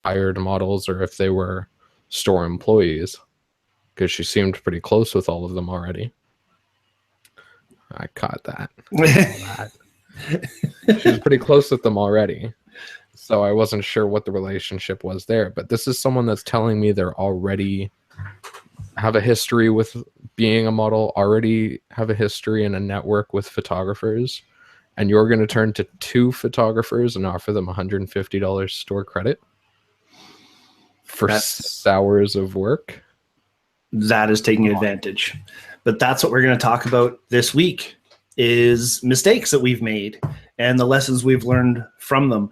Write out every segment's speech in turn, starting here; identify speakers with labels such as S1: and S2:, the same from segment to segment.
S1: hired models or if they were store employees, because she seemed pretty close with all of them already. I caught that. She was pretty close with them already. So I wasn't sure what the relationship was there. But this is someone that's telling me they're already have a history with being a model, already have a history and a network with photographers. And you're going to turn to 2 photographers and offer them $150 store credit for 6 hours of work?
S2: That is taking advantage. But that's what we're going to talk about this week, is mistakes that we've made and the lessons we've learned from them.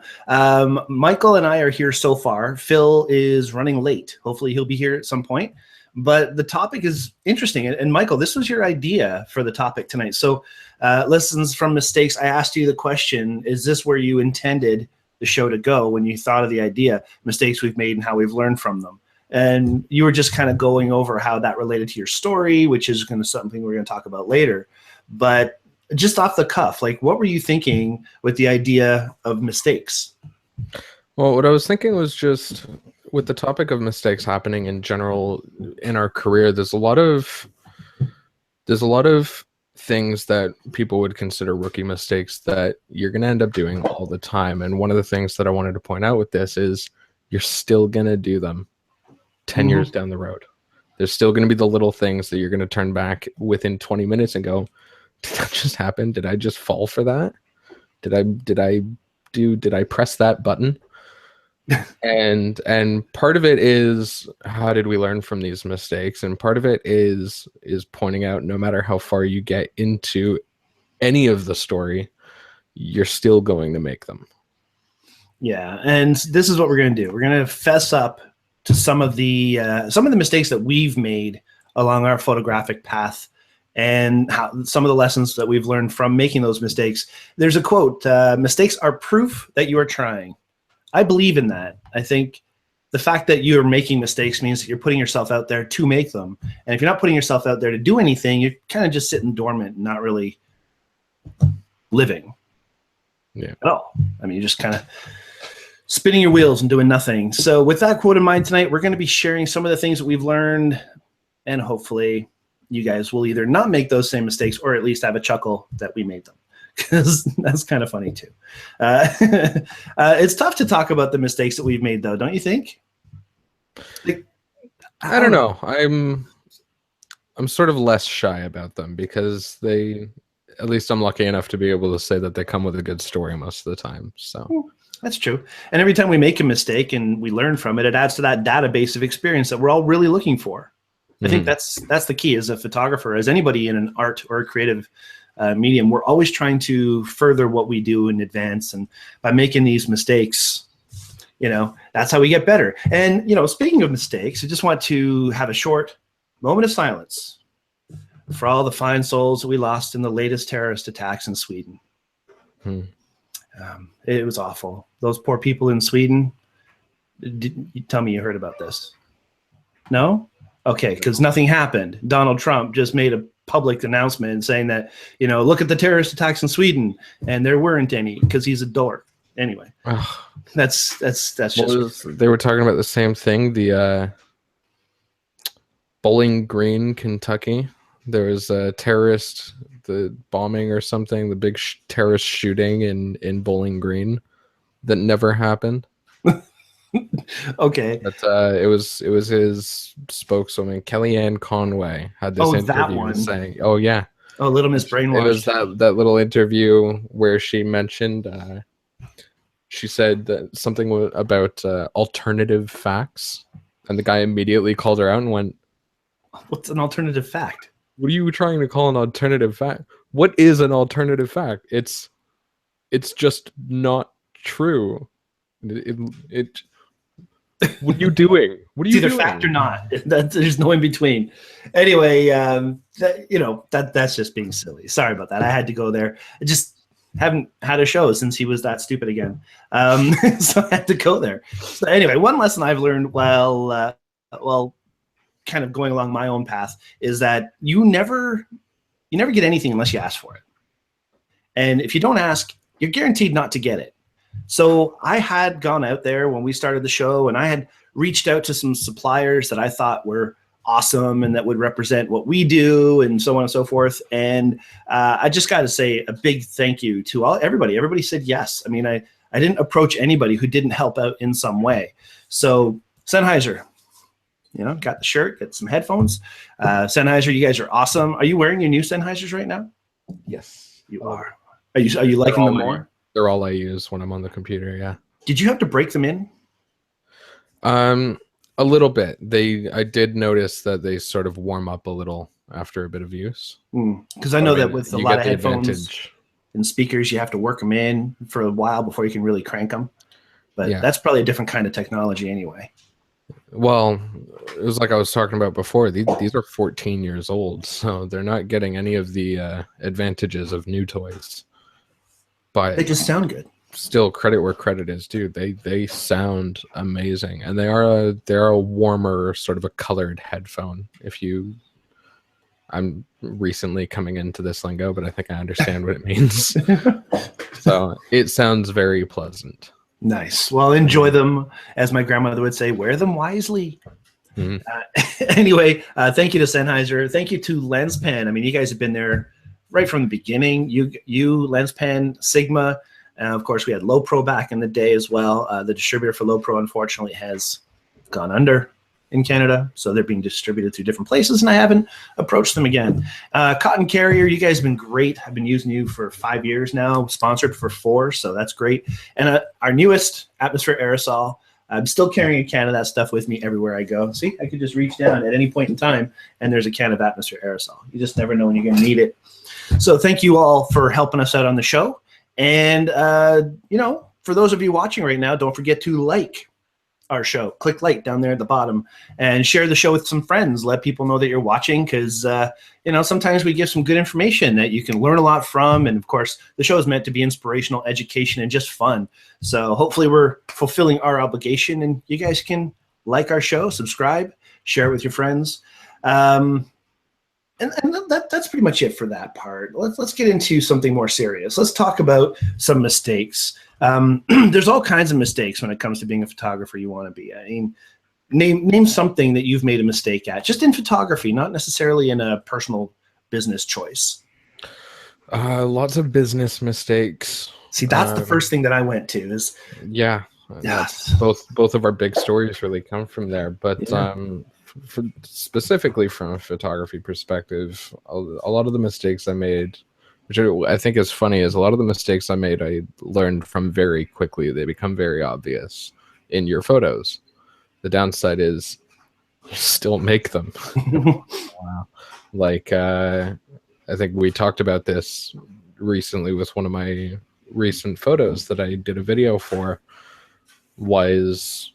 S2: Michael and I are here so far. Phil is running late. Hopefully he'll be here at some point. But the topic is interesting. And Michael, this was your idea for the topic tonight. So lessons from mistakes. I asked you the question, is this where you intended the show to go when you thought of the idea, mistakes we've made and how we've learned from them? And you were just kind of going over how that related to your story, which is going to something we're going to talk about later. But just off the cuff, like, what were you thinking with the idea of mistakes?
S1: Well, what I was thinking was just with the topic of mistakes happening in general in our career, there's a lot of things that people would consider rookie mistakes that you're going to end up doing all the time. And one of the things that I wanted to point out with this is you're still going to do them 10 years down the road. There's still going to be the little things that you're going to turn back within 20 minutes and go, did that just happen? Did I just fall for that? Did I press that button? and part of it is, how did we learn from these mistakes? And part of it is pointing out, no matter how far you get into any of the story, you're still going to make them.
S2: Yeah, and this is what we're going to do. We're going to fess up to some of the mistakes that we've made along our photographic path, and how some of the lessons that we've learned from making those mistakes. There's a quote, mistakes are proof that you are trying. I believe in that. I think the fact that you're making mistakes means that you're putting yourself out there to make them. And if you're not putting yourself out there to do anything, you're kind of just sitting dormant and not really living at all. I mean, you're just kind of spinning your wheels and doing nothing. So with that quote in mind tonight, we're going to be sharing some of the things that we've learned, and hopefully you guys will either not make those same mistakes or at least have a chuckle that we made them, because that's kind of funny too. It's tough to talk about the mistakes that we've made, though, don't you think? Like,
S1: I don't know. I'm sort of less shy about them because at least I'm lucky enough to be able to say that they come with a good story most of the time. So
S2: that's true. And every time we make a mistake and we learn from it, it adds to that database of experience that we're all really looking for. I think that's the key as a photographer, as anybody in an art or a creative medium. We're always trying to further what we do in advance, and by making these mistakes, that's how we get better. And speaking of mistakes, I just want to have a short moment of silence for all the fine souls that we lost in the latest terrorist attacks in Sweden. It was awful. Those poor people in Sweden. You tell me you heard about this? No? Okay, because nothing happened. Donald Trump just made a public announcement saying that, look at the terrorist attacks in Sweden, and there weren't any because he's a dork. Anyway, that's just.
S1: They were talking about the same thing. The Bowling Green, Kentucky. There was a the bombing or something, the big terrorist shooting in Bowling Green that never happened.
S2: Okay.
S1: But it was his spokeswoman, Kellyanne Conway, had this interview saying,
S2: Little Miss Brainwashed.
S1: It was that little interview where she mentioned, she said that something about alternative facts, and the guy immediately called her out and went,
S2: "What's an alternative fact?
S1: What are you trying to call an alternative fact? What is an alternative fact? It's just not true. What are you doing? What are you doing?
S2: It's either fact or not. There's no in between. Anyway, that's just being silly. Sorry about that. I had to go there. I just haven't had a show since he was that stupid again. So I had to go there. So anyway, one lesson I've learned while kind of going along my own path is that you never get anything unless you ask for it. And if you don't ask, you're guaranteed not to get it. So I had gone out there when we started the show, and I had reached out to some suppliers that I thought were awesome and that would represent what we do and so on and so forth. And I just got to say a big thank you to everybody. Everybody said yes. I mean, I didn't approach anybody who didn't help out in some way. So Sennheiser, got the shirt, got some headphones. Sennheiser, you guys are awesome. Are you wearing your new Sennheisers right now?
S1: Yes,
S2: you are. Are you liking them more?
S1: They're all I use when I'm on the computer. Yeah.
S2: Did you have to break them in?
S1: A little bit. I did notice that they sort of warm up a little after a bit of use.
S2: Because I know that with a lot of headphones and speakers, you have to work them in for a while before you can really crank them. But that's probably a different kind of technology anyway.
S1: Well, it was like I was talking about before. These are 14 years old, so they're not getting any of the advantages of new toys. But
S2: they just sound good.
S1: Still, credit where credit is due. They sound amazing, and they're a warmer, sort of a colored headphone. I'm recently coming into this lingo, but I think I understand what it means. So it sounds very pleasant.
S2: Nice. Well, enjoy them, as my grandmother would say. Wear them wisely. Anyway, thank you to Sennheiser. Thank you to Lenspan. I mean, you guys have been there right from the beginning. You Lenspan, Sigma. Of course, we had Low Pro back in the day as well. The distributor for Low Pro, unfortunately, has gone under in Canada. So they're being distributed through different places, and I haven't approached them again. Cotton Carrier, you guys have been great. I've been using you for 5 years now, sponsored for 4, so that's great. And our newest Atmosphere Aerosol, I'm still carrying a can of that stuff with me everywhere I go. See, I could just reach down at any point in time, and there's a can of Atmosphere Aerosol. You just never know when you're going to need it. So thank you all for helping us out on the show. And, for those of you watching right now, don't forget to like our show. Click like down there at the bottom and share the show with some friends. Let people know that you're watching because, sometimes we give some good information that you can learn a lot from. And, of course, the show is meant to be inspirational, education, and just fun. So hopefully we're fulfilling our obligation, and you guys can like our show, subscribe, share it with your friends. And that's pretty much it for that part. Let's get into something more serious. Let's talk about some mistakes. There's all kinds of mistakes when it comes to being a photographer you want to be. I mean, name something that you've made a mistake at, just in photography, not necessarily in a personal business choice.
S1: Lots of business mistakes.
S2: See, that's the first thing that I went to is.
S1: Yeah. Both of our big stories really come from there. But specifically from a photography perspective, a lot of the mistakes I made, which I think is funny, is a lot of the mistakes I made I learned from very quickly. They become very obvious in your photos. The downside is you still make them. Wow. Like I think we talked about this recently with one of my recent photos that I did a video for, was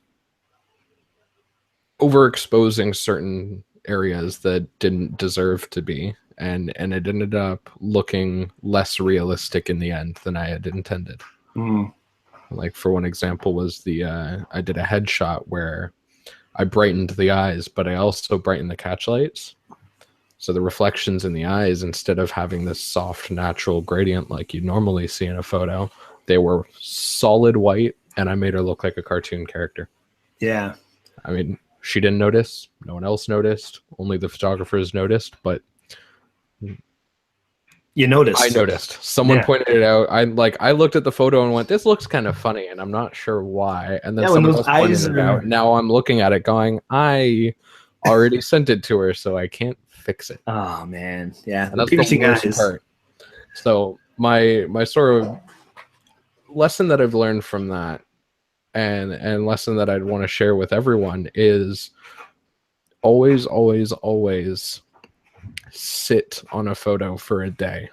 S1: overexposing certain areas that didn't deserve to be, and it ended up looking less realistic in the end than I had intended. Like, for one example was I did a headshot where I brightened the eyes, but I also brightened the catch lights. So the reflections in the eyes, instead of having this soft natural gradient like you normally see in a photo, they were solid white, and I made her look like a cartoon character. Yeah. I mean, she didn't notice. No one else noticed. Only the photographers noticed, but
S2: you noticed.
S1: I noticed. Someone pointed it out. I looked at the photo and went, "This looks kind of funny," and I'm not sure why. And then someone else pointed it out. Now I'm looking at it going, I already sent it to her, so I can't fix it.
S2: Oh man, yeah.
S1: And that's the worst part. So my sort of lesson that I've learned from that, and lesson that I'd want to share with everyone, is always sit on a photo for a day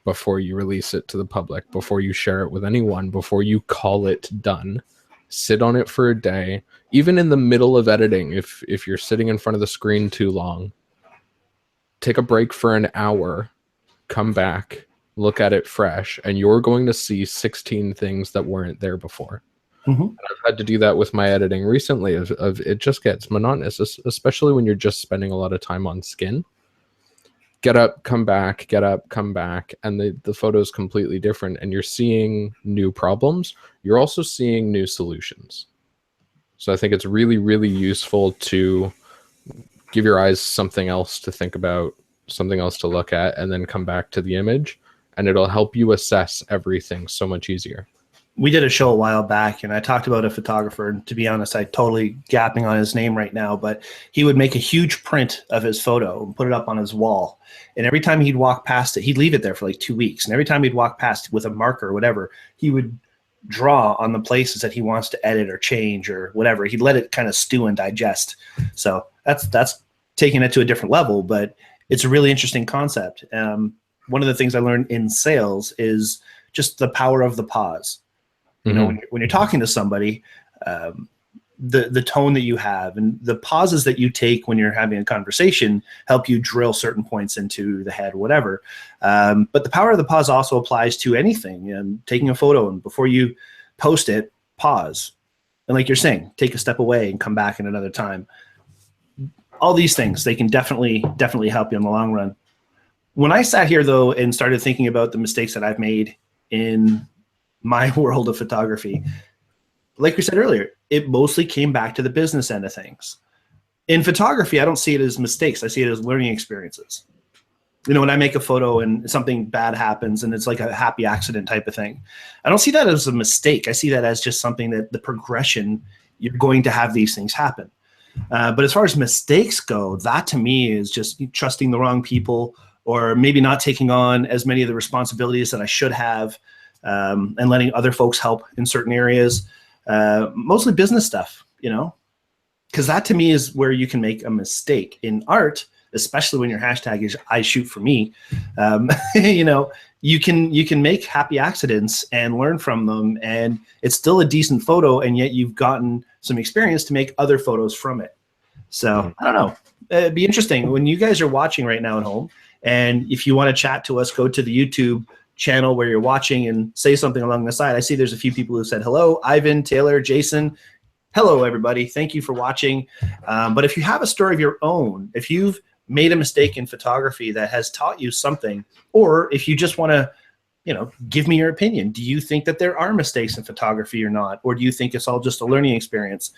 S1: before you release it to the public, before you share it with anyone, before you call it done. Sit on it for a day, even in the middle of editing. If you're sitting in front of the screen too long, take a break for an hour, come back, look at it fresh, and you're going to see 16 things that weren't there before. And I've had to do that with my editing recently. It just gets monotonous, especially when you're just spending a lot of time on skin. get up, come back, get up, come back, and the photo is completely different, and you're seeing new problems. You're also seeing new solutions. So I think it's really, really useful to give your eyes something else to think about, something else to look at, and then come back to the image, and it'll help you assess everything so much easier.
S2: We did a show a while back, and I talked about a photographer, and to be honest, I totally gapping on his name right now, but he would make a huge print of his photo and put it up on his wall. And every time he'd walk past it, he'd leave it there for like 2 weeks. And every time he'd walk past with a marker or whatever, he would draw on the places that he wants to edit or change or whatever. He'd let it kind of stew and digest. So that's taking it to a different level, but it's a really interesting concept. One of the things I learned in sales is just the power of the pause. You know, when you're talking to somebody, the tone that you have and the pauses that you take when you're having a conversation help you drill certain points into the head, whatever. But the power of the pause also applies to anything. Taking a photo, and before you post it, pause. And like you're saying, take a step away and come back in another time. All these things, they can definitely help you in the long run. When I sat here, though, and started thinking about the mistakes that I've made in my world of photography, like we said earlier, it mostly came back to the business end of things. In photography, I don't see it as mistakes. I see it as learning experiences. You know, when I make a photo and something bad happens and it's like a happy accident type of thing, I don't see that as a mistake. I see that as just something that the progression, you're going to have these things happen. But as far as mistakes go, that to me is just trusting the wrong people, or maybe not taking on as many of the responsibilities that I should have, and letting other folks help in certain areas, mostly business stuff, you know, because that to me is where you can make a mistake. In art, especially when your hashtag is I shoot for me, you know, you can make happy accidents and learn from them, and it's still a decent photo, and yet you've gotten some experience to make other photos from it. So I don't know, it'd be interesting when you guys are watching right now at home, and if you want to chat to us, go to the YouTube channel where you're watching and say something along the side. I see there's a few people who said hello: Ivan, Taylor, Jason. Hello, everybody. Thank you for watching. But if you have a story of your own, if you've made a mistake in photography that has taught you something, or if you just want to, you know, give me your opinion. Do you think that there are mistakes in photography or not? Or do you think it's all just a learning experience?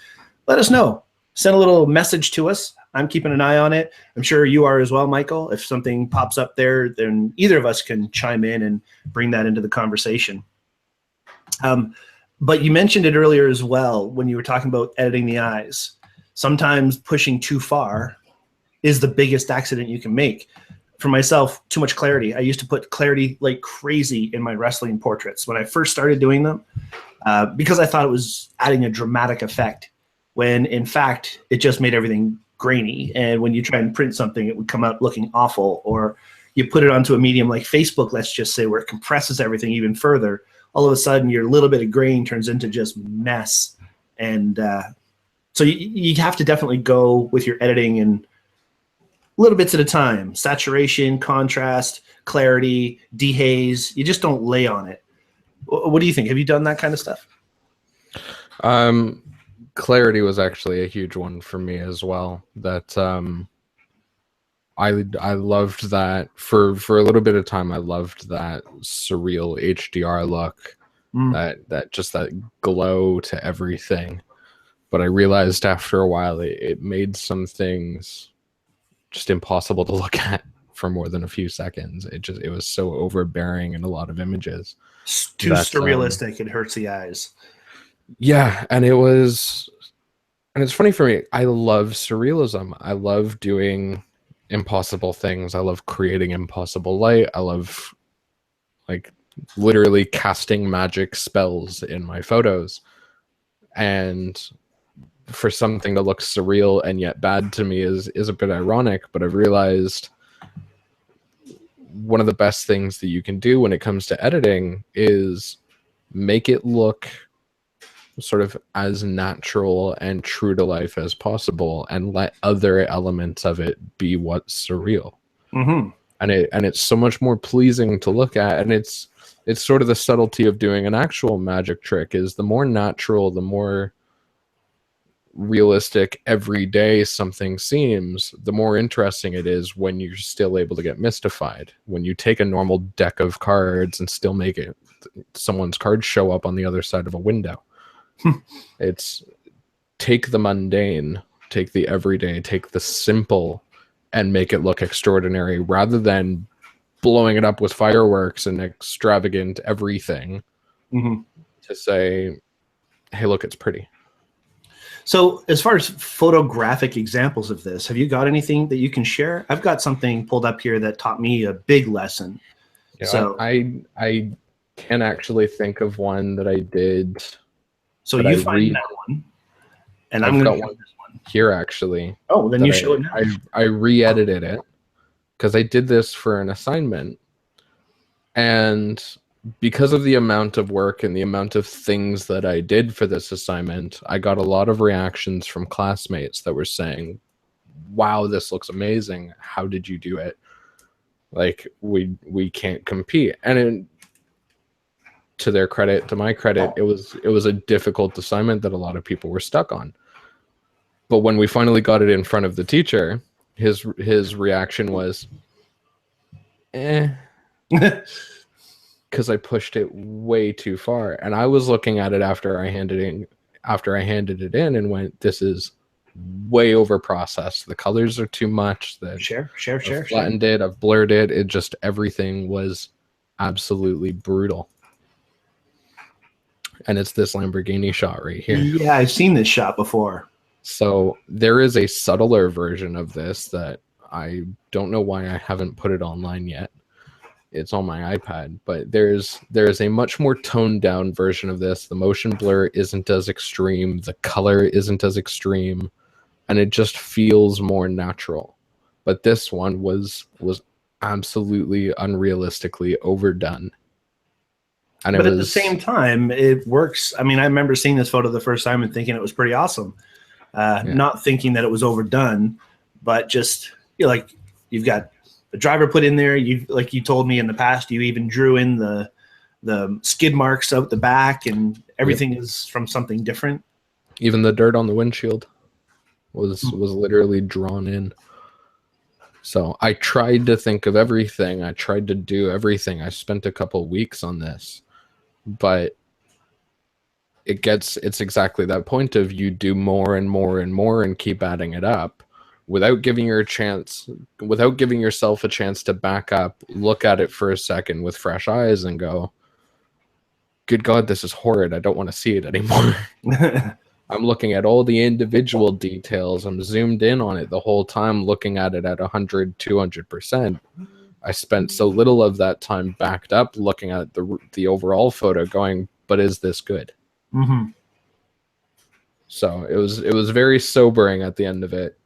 S2: Let us know. Send a little message to us. I'm keeping an eye on it. I'm sure you are as well, Michael. If something pops up there, then either of us can chime in and bring that into the conversation. But you mentioned it earlier as well when you were talking about editing the eyes. Sometimes pushing too far is the biggest accident you can make. For myself, too much clarity. I used to put clarity like crazy in my wrestling portraits when I first started doing them, because I thought it was adding a dramatic effect, when in fact it just made everything grainy. And when you try and print something, it would come out looking awful. Or you put it onto a medium like Facebook, let's just say, where it compresses everything even further. All of a sudden, your little bit of grain turns into just mess. And so you have to definitely go with your editing in little bits at a time. Saturation, contrast, clarity, dehaze. You just don't lay on it. What do you think? Have you done that kind of stuff?
S1: Clarity was actually a huge one for me as well. That I loved that for a little bit of time. I loved that surreal HDR look, that just that glow to everything. But I realized after a while it made some things just impossible to look at for more than a few seconds. It was so overbearing in a lot of images.
S2: Too surrealistic. It hurts the eyes.
S1: Yeah, and it's funny for me. I love surrealism. I love doing impossible things. I love creating impossible light. I love like literally casting magic spells in my photos. And for something that looks surreal and yet bad to me is a bit ironic, but I've realized one of the best things that you can do when it comes to editing is make it look sort of as natural and true to life as possible, and let other elements of it be what's surreal. And it's so much more pleasing to look at. And it's sort of the subtlety of doing an actual magic trick, is the more natural, the more realistic every day something seems, the more interesting it is when you're still able to get mystified. When you take a normal deck of cards and still make it someone's cards show up on the other side of a window. It's take the mundane, take the everyday, take the simple, and make it look extraordinary, rather than blowing it up with fireworks and extravagant everything to say, hey, look, it's pretty.
S2: So as far as photographic examples of this, have you got anything that you can share? I've got something pulled up here that taught me a big lesson.
S1: Yeah,
S2: so
S1: I can actually think of one that I did.
S2: So you find that one, and I'm going to
S1: got one here actually.
S2: Oh, then you show it now.
S1: I re-edited it because I did this for an assignment, and because of the amount of work and the amount of things that I did for this assignment, I got a lot of reactions from classmates that were saying, wow, this looks amazing. How did you do it? Like, we can't compete. And to their credit, to my credit, it was a difficult assignment that a lot of people were stuck on. But when we finally got it in front of the teacher, his reaction was, because I pushed it way too far. And I was looking at it after I handed it in and went, this is way over processed. The colors are too much.
S2: Share.
S1: I've flattened it, I've blurred it. It just, everything was absolutely brutal. And it's this Lamborghini shot right here.
S2: Yeah, I've seen this shot before.
S1: So there is a subtler version of this that I don't know why I haven't put it online yet. It's on my iPad, but there's a much more toned down version of this. The motion blur isn't as extreme, the color isn't as extreme, and it just feels more natural. But this one was absolutely unrealistically overdone. And
S2: but at the same time, it works. I mean, I remember seeing this photo the first time and thinking it was pretty awesome. Not thinking that it was overdone, but just like you've got the driver put in there. Like you told me in the past, you even drew in the skid marks out the back, and everything is from something different.
S1: Even the dirt on the windshield was literally drawn in. So I tried to think of everything. I tried to do everything. I spent a couple weeks on this, but it's exactly that point of you do more and more and more and keep adding it up without giving yourself a chance to back up, look at it for a second with fresh eyes and go, good God, this is horrid. I don't want to see it anymore. I'm looking at all the individual details. I'm zoomed in on it the whole time, looking at it at 100, 200%. I spent so little of that time backed up looking at the overall photo going, but is this good?
S2: Mm-hmm.
S1: So it was very sobering at the end of it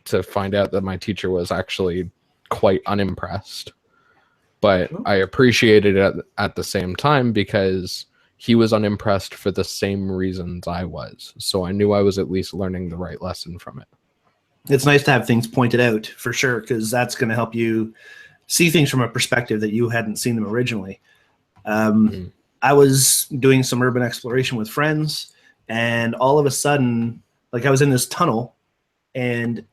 S1: to find out that my teacher was actually quite unimpressed. But I appreciated it at the same time because he was unimpressed for the same reasons I was. So I knew I was at least learning the right lesson from it.
S2: It's nice to have things pointed out for sure, because that's going to help you see things from a perspective that you hadn't seen them originally. I was doing some urban exploration with friends, and all of a sudden, like I was in this tunnel, and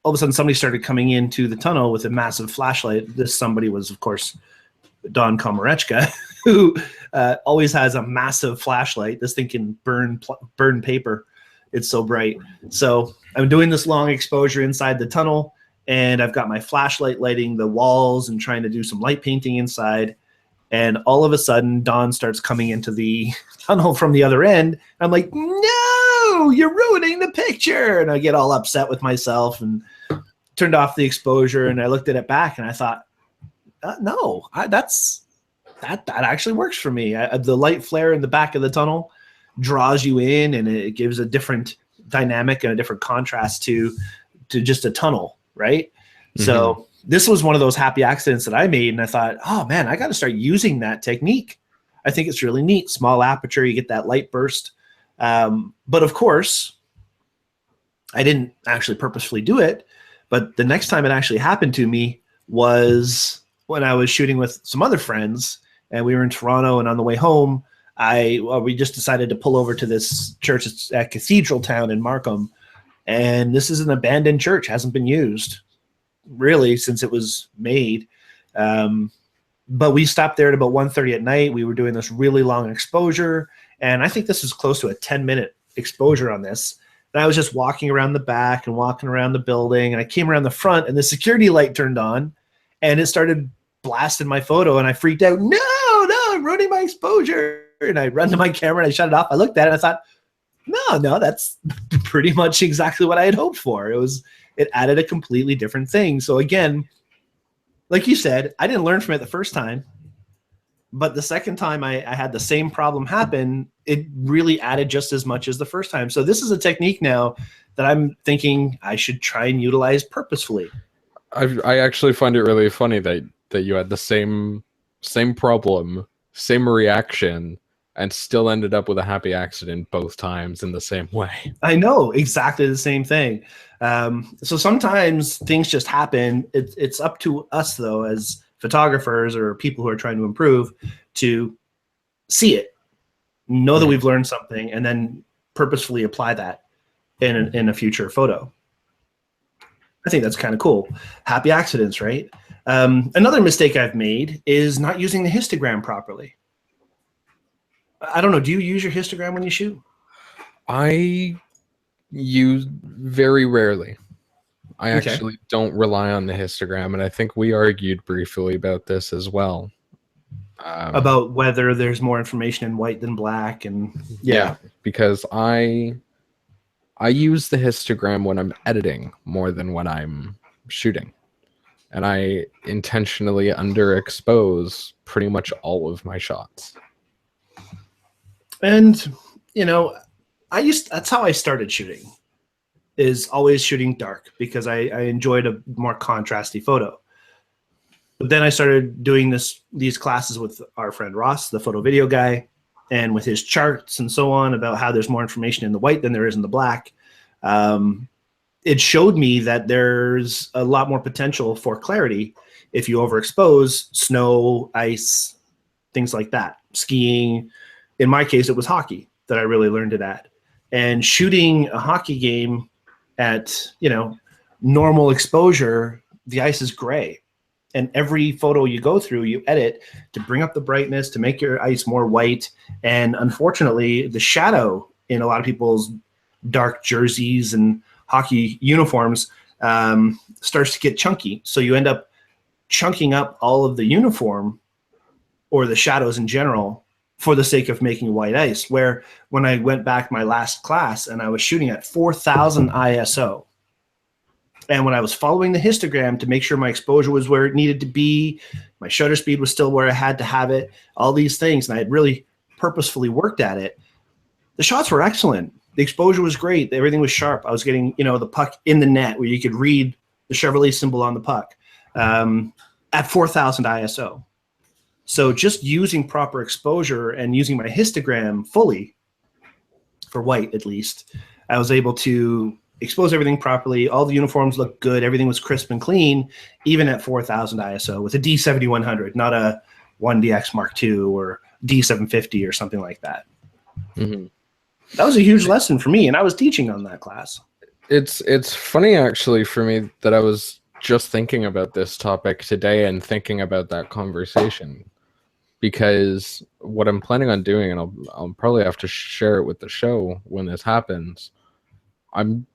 S2: all of a sudden somebody started coming into the tunnel with a massive flashlight. This somebody was, of course, Don Komarechka, who always has a massive flashlight. This thing can burn paper. It's so bright. So I'm doing this long exposure inside the tunnel, and I've got my flashlight lighting the walls and trying to do some light painting inside. And all of a sudden, Don starts coming into the tunnel from the other end. I'm like, no, you're ruining the picture. And I get all upset with myself and turned off the exposure. And I looked at it back and I thought, no, that actually works for me. The light flare in the back of the tunnel draws you in, and it gives a different dynamic and a different contrast to just a tunnel, right? Mm-hmm. So this was one of those happy accidents that I made, and I thought, oh man, I got to start using that technique. I think it's really neat. Small aperture, you get that light burst. But of course, I didn't actually purposefully do it. But the next time it actually happened to me was when I was shooting with some other friends, and we were in Toronto, and on the way home, we just decided to pull over to this church. It's at Cathedral Town in Markham, and this is an abandoned church, hasn't been used really since it was made. But we stopped there at about 1:30 at night. We were doing this really long exposure, and I think this is close to a 10-minute exposure on this. And I was just walking around the back and walking around the building, and I came around the front, and the security light turned on, and it started blasting my photo, and I freaked out. No, I'm ruining my exposure. And I run to my camera, and I shut it off. I looked at it, and I thought, no, that's pretty much exactly what I had hoped for. It added a completely different thing. So again, like you said, I didn't learn from it the first time, but the second time I had the same problem happen, it really added just as much as the first time. So this is a technique now that I'm thinking I should try and utilize purposefully.
S1: I actually find it really funny that you had the same problem, same reaction, and still ended up with a happy accident both times in the same way.
S2: I know, exactly the same thing. So sometimes things just happen. It's up to us, though, as photographers or people who are trying to improve, to see it, know that we've learned something, and then purposefully apply that in a future photo. I think that's kind of cool. Happy accidents, right? Another mistake I've made is not using the histogram properly. I don't know. Do you use your histogram when you shoot?
S1: I use very rarely. I actually don't rely on the histogram, and I think we argued briefly about this as well.
S2: About whether there's more information in white than black, and
S1: yeah, because I use the histogram when I'm editing more than when I'm shooting, and I intentionally underexpose pretty much all of my shots.
S2: And that's how I started shooting, is always shooting dark, because I enjoyed a more contrasty photo. But then I started doing these classes with our friend Ross, the photo video guy, and with his charts and so on about how there's more information in the white than there is in the black. It showed me that there's a lot more potential for clarity if you overexpose snow, ice, things like that, skiing. In my case, it was hockey that I really learned it at. And shooting a hockey game at, normal exposure, the ice is gray. And every photo you go through, you edit to bring up the brightness, to make your ice more white. And unfortunately, the shadow in a lot of people's dark jerseys and hockey uniforms starts to get chunky. So you end up chunking up all of the uniform, or the shadows in general, for the sake of making white ice. Where when I went back my last class and I was shooting at 4,000 ISO, and when I was following the histogram to make sure my exposure was where it needed to be, my shutter speed was still where I had to have it, all these things, and I had really purposefully worked at it, the shots were excellent. The exposure was great. Everything was sharp. I was getting, the puck in the net where you could read the Chevrolet symbol on the puck at 4,000 ISO. So just using proper exposure and using my histogram fully, for white at least, I was able to expose everything properly. All the uniforms looked good. Everything was crisp and clean, even at 4,000 ISO with a D7100, not a 1DX Mark II or D750 or something like that. Mm-hmm. That was a huge lesson for me, and I was teaching on that class.
S1: It's funny, actually, for me that I was just thinking about this topic today and thinking about that conversation. Because what I'm planning on doing, and I'll probably have to share it with the show when this happens, I'm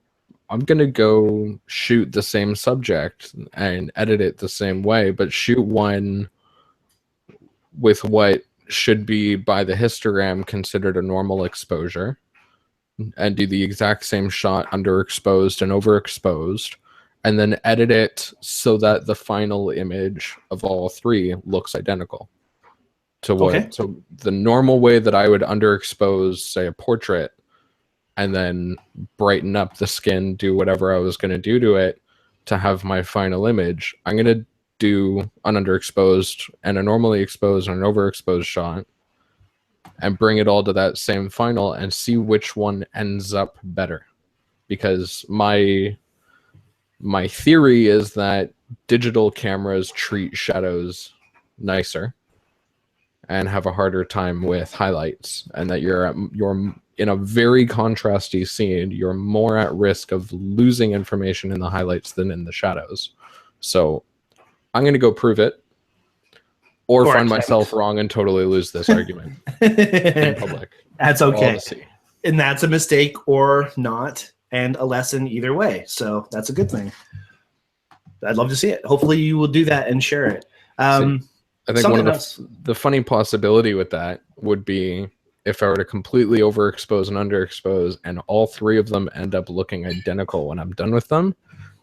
S1: gonna go shoot the same subject and edit it the same way, but shoot one with what should be by the histogram considered a normal exposure, and do the exact same shot underexposed and overexposed, and then edit it so that the final image of all three looks identical to what so the normal way that I would underexpose, say, a portrait, and then brighten up the skin, do whatever I was going to do to it to have my final image. I'm going to do an underexposed and a normally exposed and an overexposed shot and bring it all to that same final and see which one ends up better. Because my theory is that digital cameras treat shadows nicer, and have a harder time with highlights, and that you're in a very contrasty scene, you're more at risk of losing information in the highlights than in the shadows. So I'm going to go prove it, or find myself wrong and totally lose this argument in public.
S2: That's okay. And that's a mistake or not, and a lesson either way. So that's a good thing. I'd love to see it. Hopefully you will do that and share it.
S1: I think one of the funny possibility with that would be if I were to completely overexpose and underexpose, and all three of them end up looking identical when I'm done with them,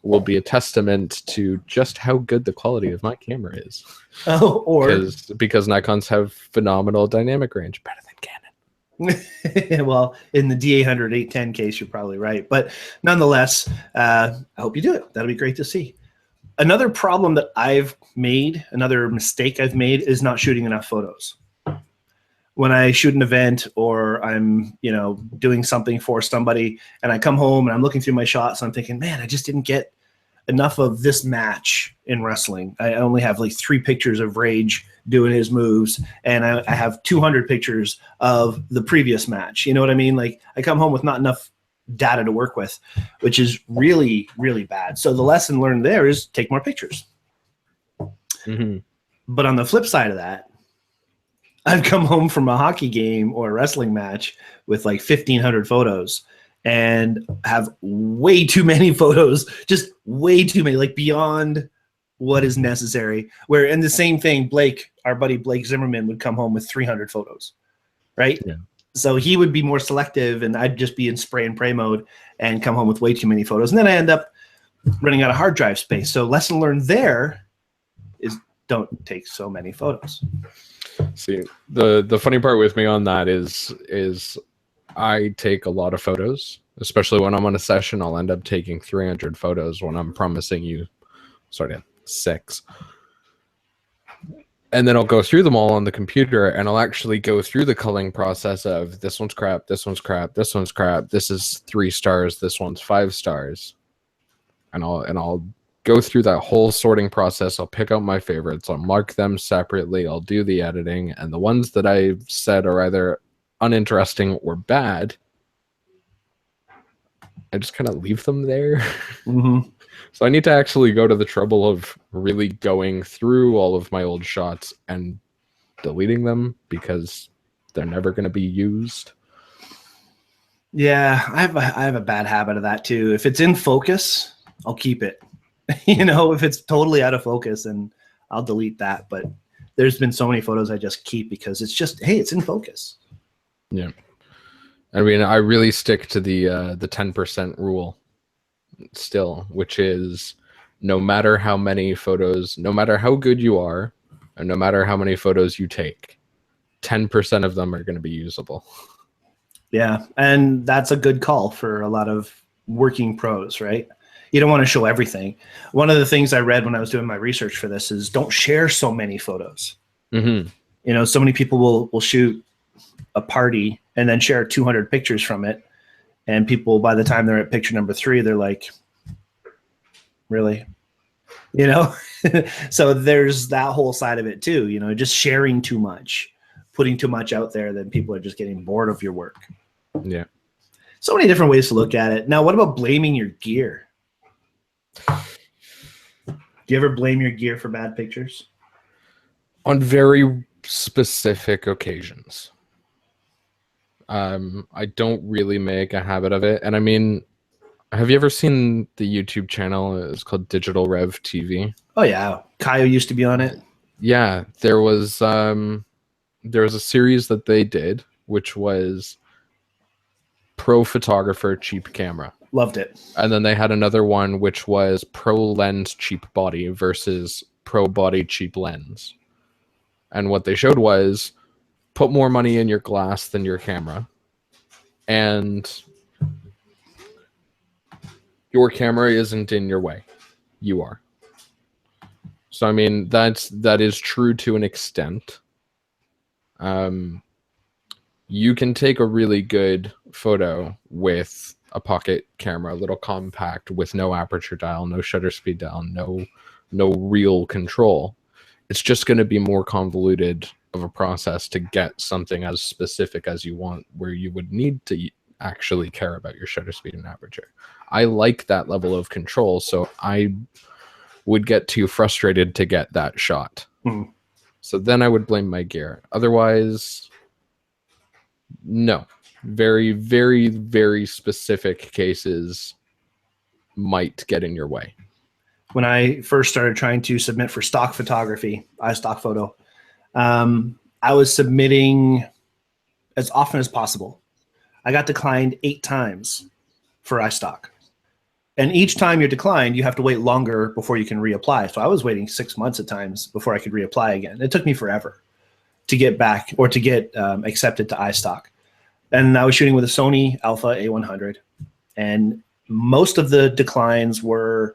S1: will be a testament to just how good the quality of my camera is.
S2: Oh, or
S1: because Nikons have phenomenal dynamic range, better than Canon.
S2: Well, in the D800 810 case, you're probably right. But nonetheless, I hope you do it. That'll be great to see. Another problem that I've made, another mistake I've made, is not shooting enough photos. When I shoot an event, or I'm, doing something for somebody, and I come home and I'm looking through my shots and I'm thinking, man, I just didn't get enough of this match in wrestling. I only have like 3 pictures of Rage doing his moves, and I have 200 pictures of the previous match. You know what I mean? Like, I come home with not enough data to work with, which is really, really bad. So the lesson learned there is take more pictures.
S1: Mm-hmm.
S2: But on the flip side of that, I've come home from a hockey game or a wrestling match with like 1,500 photos, and have way too many photos, just way too many, like beyond what is necessary. Where in the same thing, our buddy Blake Zimmerman would come home with 300 photos, right?
S1: Yeah.
S2: So he would be more selective, and I'd just be in spray and pray mode and come home with way too many photos. And then I end up running out of hard drive space. So lesson learned there is don't take so many photos.
S1: See, the funny part with me on that is I take a lot of photos, especially when I'm on a session. I'll end up taking 300 photos when I'm promising you 6. And then I'll go through them all on the computer, and I'll actually go through the culling process of this one's crap, this one's crap, this one's crap, this is 3 stars, this one's 5 stars. And I'll go through that whole sorting process. I'll pick out my favorites, I'll mark them separately, I'll do the editing, and the ones that I've said are either uninteresting or bad, I just kind of leave them there.
S2: Mm-hmm.
S1: So I need to actually go to the trouble of really going through all of my old shots and deleting them, because they're never going to be used.
S2: Yeah, I have a bad habit of that too. If it's in focus, I'll keep it. If it's totally out of focus, and I'll delete that. But there's been so many photos I just keep because it's just, hey, it's in focus.
S1: Yeah. I mean, I really stick to the 10% rule still, which is no matter how many photos, no matter how good you are, and no matter how many photos you take, 10% of them are going to be usable.
S2: Yeah, and that's a good call for a lot of working pros, right? You don't want to show everything. One of the things I read when I was doing my research for this is don't share so many photos.
S1: Mm-hmm.
S2: So many people will shoot a party and then share 200 pictures from it. And people, by the time they're at picture number 3, they're like, really? So there's that whole side of it too, just sharing too much, putting too much out there, then people are just getting bored of your work.
S1: Yeah.
S2: So many different ways to look at it. Now, what about blaming your gear? Do you ever blame your gear for bad pictures?
S1: On very specific occasions. I don't really make a habit of it. And I mean, have you ever seen the YouTube channel? It's called Digital Rev TV.
S2: Oh yeah, Kaio used to be on it.
S1: Yeah, there was a series that they did, which was Pro Photographer Cheap Camera.
S2: Loved it.
S1: And then they had another one which was Pro Lens Cheap Body versus Pro Body Cheap Lens. And what they showed was put more money in your glass than your camera, and your camera isn't in your way. You are. So I mean, that is true to an extent. You can take a really good photo with a pocket camera, a little compact with no aperture dial, no shutter speed dial, no real control. It's just going to be more convoluted of a process to get something as specific as you want, where you would need to actually care about your shutter speed and aperture. I like that level of control, so I would get too frustrated to get that shot. So then I would blame my gear. Otherwise, no. Very, very, very specific cases might get in your way.
S2: When I first started trying to submit for stock photography, iStock photo, I was submitting as often as possible. I got declined 8 times for iStock. And each time you're declined, you have to wait longer before you can reapply. So I was waiting 6 months at times before I could reapply again. It took me forever to get back or to get accepted to iStock. And I was shooting with a Sony Alpha A100. And most of the declines were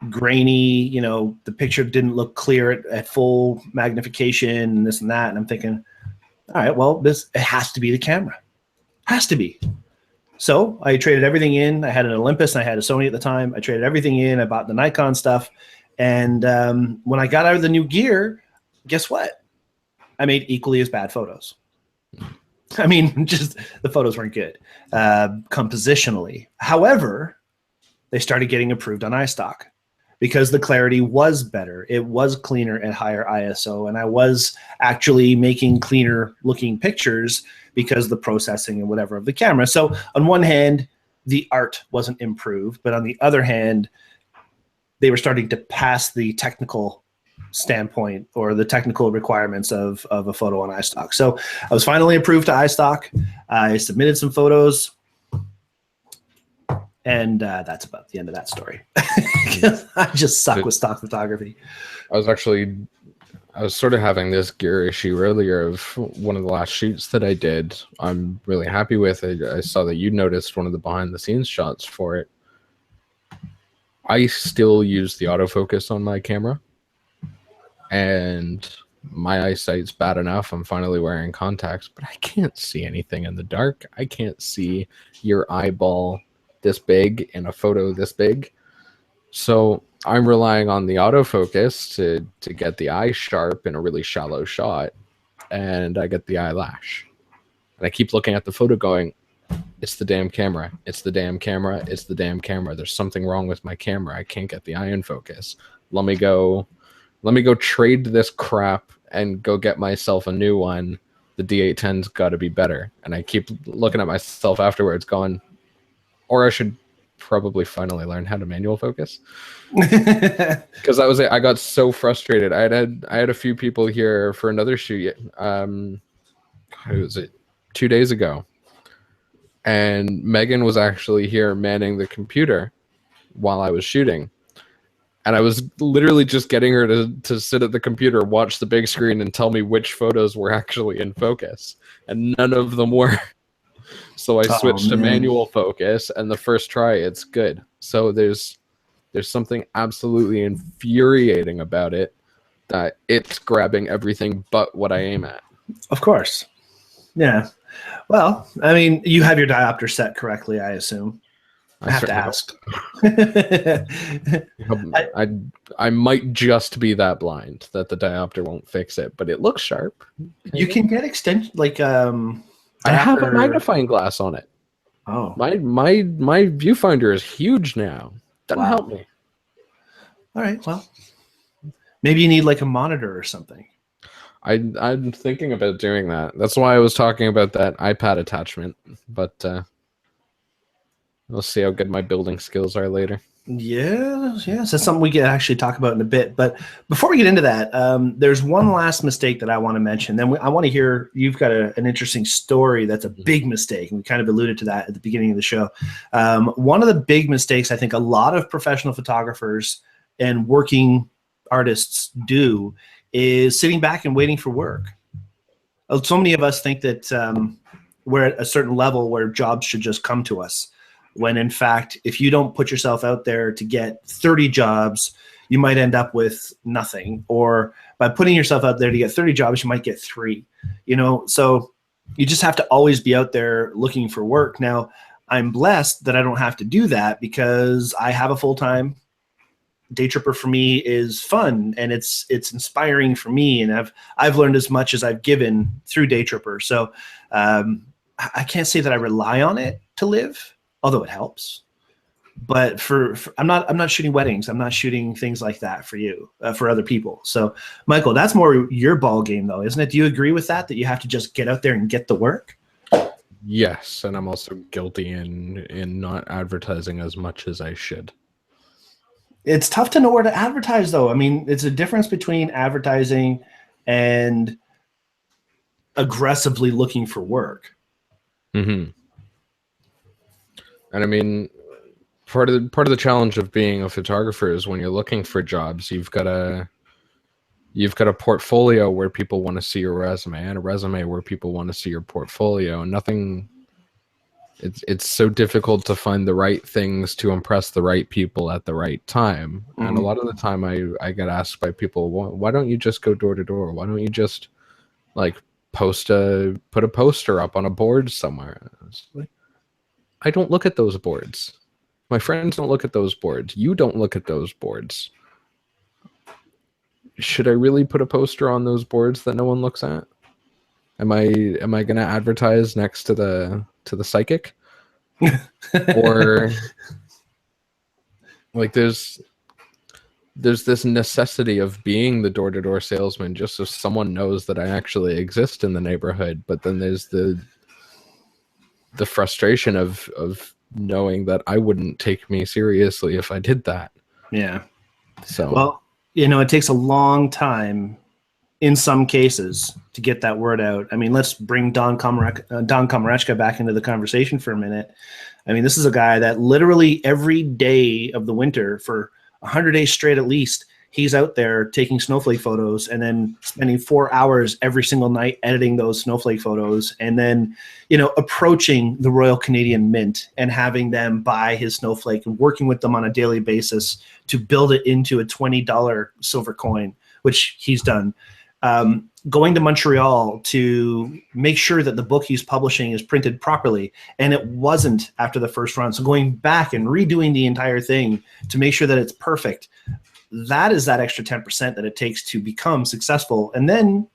S2: grainy, you know, the picture didn't look clear at full magnification and this and that. And I'm thinking, all right, well, it has to be the camera. Has to be. So I traded everything in. I had an Olympus and I had a Sony at the time. I traded everything in. I bought the Nikon stuff. And when I got out of the new gear, guess what? I made equally as bad photos. I mean, just the photos weren't good compositionally. However, they started getting approved on iStock because the clarity was better. It was cleaner at higher ISO, and I was actually making cleaner looking pictures because the processing and whatever of the camera. So on one hand, the art wasn't improved, but on the other hand, they were starting to pass the technical standpoint or the technical requirements of a photo on iStock. So I was finally approved to iStock. I submitted some photos, and that's about the end of that story. I just suck with stock photography.
S1: I was sort of having this gear issue earlier of one of the last shoots that I did. I'm really happy with it. I saw that you noticed one of the behind the scenes shots for it. I still use the autofocus on my camera, and my eyesight's bad enough. I'm finally wearing contacts, but I can't see anything in the dark. I can't see your eyeball this big in a photo this big. So I'm relying on the autofocus to get the eye sharp in a really shallow shot, and I get the eyelash. And I keep looking at the photo going, it's the damn camera. It's the damn camera. It's the damn camera. There's something wrong with my camera. I can't get the eye in focus. Let me go trade this crap and go get myself a new one. The D810's got to be better. And I keep looking at myself afterwards going, or I should probably finally learn how to manual focus. Because I got so frustrated. I had a few people here for another shoot. Who was it? 2 days ago. And Megan was actually here manning the computer while I was shooting. And I was literally just getting her to sit at the computer, watch the big screen, and tell me which photos were actually in focus. And none of them were. So I switched to manual focus, and the first try, it's good. So there's something absolutely infuriating about it, that it's grabbing everything but what I aim at. Of course.
S2: Yeah. Well, I mean, you have your diopter set correctly, I assume. I have to ask.
S1: I might just be that blind that the diopter won't fix it, but it looks sharp.
S2: You can get extension, like
S1: I have a magnifying glass on it.
S2: Oh,
S1: my viewfinder is huge now. Doesn't help me.
S2: All right, well, maybe you need like a monitor or something.
S1: I'm thinking about doing that. That's why I was talking about that iPad attachment. But we'll see how good my building skills are later. Yeah, so that's something we can actually talk about in a bit. But before we get into that, there's one last mistake that I want to mention. Then I want to hear, you've got an interesting story that's a big mistake. And we kind of alluded to that at the beginning of the show. One of the big mistakes I think a lot of professional photographers and working artists do is sitting back and waiting for work. So many of us think that we're at a certain level where jobs should just come to us, when in fact, if you don't put yourself out there to get 30 jobs, you might end up with nothing. Or by putting yourself out there to get 30 jobs, you might get 3. You know, so you just have to always be out there looking for work. Now, I'm blessed that I don't have to do that because I have a full-time
S2: Daytripper for me is fun, and it's inspiring for me, and I've learned as much as I've given through Daytripper. So I can't say that I rely on it to live, although it helps. But for I'm not shooting weddings. I'm not shooting things like that for you, for other people. So Michael, that's more your ball game, though, isn't it? Do you agree with that you have to just get out there and get the work?
S1: Yes, and I'm also guilty in not advertising as much as I should.
S2: It's tough to know where to advertise, though. I mean, it's a difference between advertising and aggressively looking for work.
S1: Mm-hmm. And I mean, part of the challenge of being a photographer is when you're looking for jobs, you've got a portfolio where people want to see your resume, and a resume where people want to see your portfolio. And it's so difficult to find the right things to impress the right people at the right time. Mm-hmm. And a lot of the time I get asked by people, why don't you just go door to door? Why don't you just like put a poster up on a board somewhere? I don't look at those boards. My friends don't look at those boards. You don't look at those boards. Should I really put a poster on those boards that no one looks at? Am I going to advertise next to the psychic? Or like there's this necessity of being the door-to-door salesman just so someone knows that I actually exist in the neighborhood. But then there's the frustration of knowing that I wouldn't take me seriously if I did that.
S2: Yeah.
S1: So,
S2: well, it takes a long time in some cases to get that word out. I mean, let's bring Don Komarechka back into the conversation for a minute. I mean, this is a guy that literally every day of the winter for 100 days straight, at least, he's out there taking snowflake photos and then spending 4 hours every single night editing those snowflake photos, and then, approaching the Royal Canadian Mint and having them buy his snowflake and working with them on a daily basis to build it into a $20 silver coin, which he's done. Going to Montreal to make sure that the book he's publishing is printed properly, and it wasn't after the first run. So going back and redoing the entire thing to make sure that it's perfect. That is that extra 10% that it takes to become successful. And then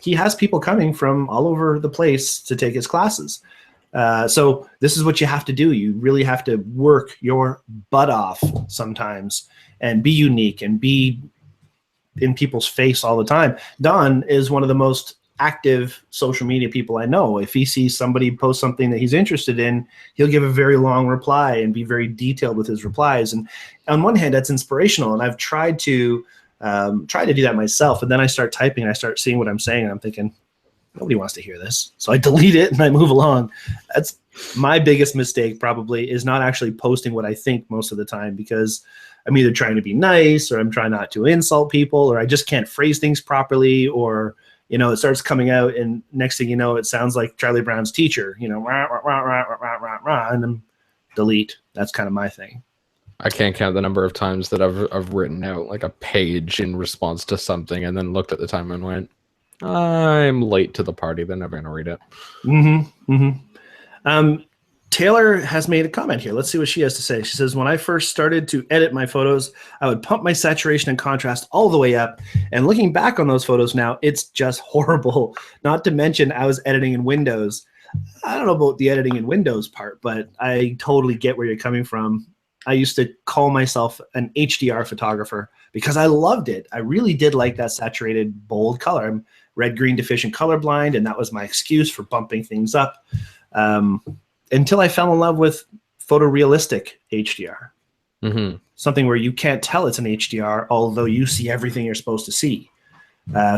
S2: he has people coming from all over the place to take his classes. So this is what you have to do. You really have to work your butt off sometimes and be unique and be in people's face all the time. Don is one of the most active social media people I know. If he sees somebody post something that he's interested in, he'll give a very long reply and be very detailed with his replies. And on one hand, that's inspirational. And I've tried to do that myself. And then I start typing and I start seeing what I'm saying. And I'm thinking, nobody wants to hear this. So I delete it and I move along. That's my biggest mistake probably, is not actually posting what I think most of the time, because I'm either trying to be nice, or I'm trying not to insult people, or I just can't phrase things properly, or it starts coming out, and next thing you know, it sounds like Charlie Brown's teacher, rah, rah, rah, rah, rah, rah, rah, and then delete. That's kind of my thing.
S1: I can't count the number of times that I've written out like a page in response to something and then looked at the time and went, I'm late to the party. They're never going to read it.
S2: Mm-hmm. Mm-hmm. Taylor has made a comment here. Let's see what she has to say. She says, when I first started to edit my photos, I would pump my saturation and contrast all the way up. And looking back on those photos now, it's just horrible. Not to mention I was editing in Windows. I don't know about the editing in Windows part, but I totally get where you're coming from. I used to call myself an HDR photographer because I loved it. I really did like that saturated, bold color. I'm red-green deficient colorblind, and that was my excuse for bumping things up. Until I fell in love with photorealistic HDR.
S1: Mm-hmm.
S2: Something where you can't tell it's an HDR, although you see everything you're supposed to see.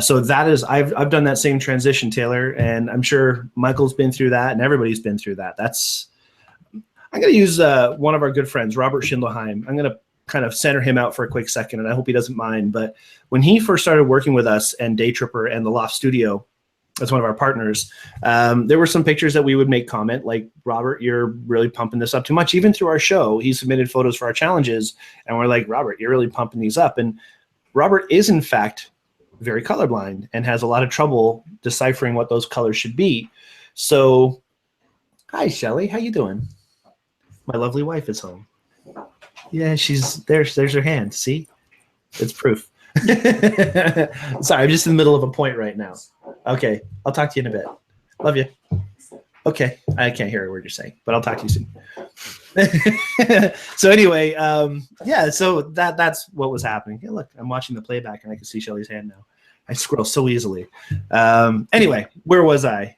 S2: So that is, I've done that same transition, Taylor, and I'm sure Michael's been through that, and everybody's been through that. I'm going to use one of our good friends, Robert Schindlerheim. I'm going to kind of center him out for a quick second, and I hope he doesn't mind. But when he first started working with us and Daytripper and the Loft Studio, as one of our partners, there were some pictures that we would make comment like, Robert, you're really pumping this up too much. Even through our show, he submitted photos for our challenges, and we're like, Robert, you're really pumping these up. And Robert is, in fact, very colorblind and has a lot of trouble deciphering what those colors should be. So, hi, Shelly. How you doing? My lovely wife is home. Yeah, she's there's her hand. See? It's proof. Sorry, I'm just in the middle of a point right now. Okay, I'll talk to you in a bit. Love you. Okay, I can't hear a word you're saying, but I'll talk to you soon. So anyway, yeah, so that's what was happening. Hey, look, I'm watching the playback and I can see Shelly's hand now. I scroll so easily. Anyway, where was I?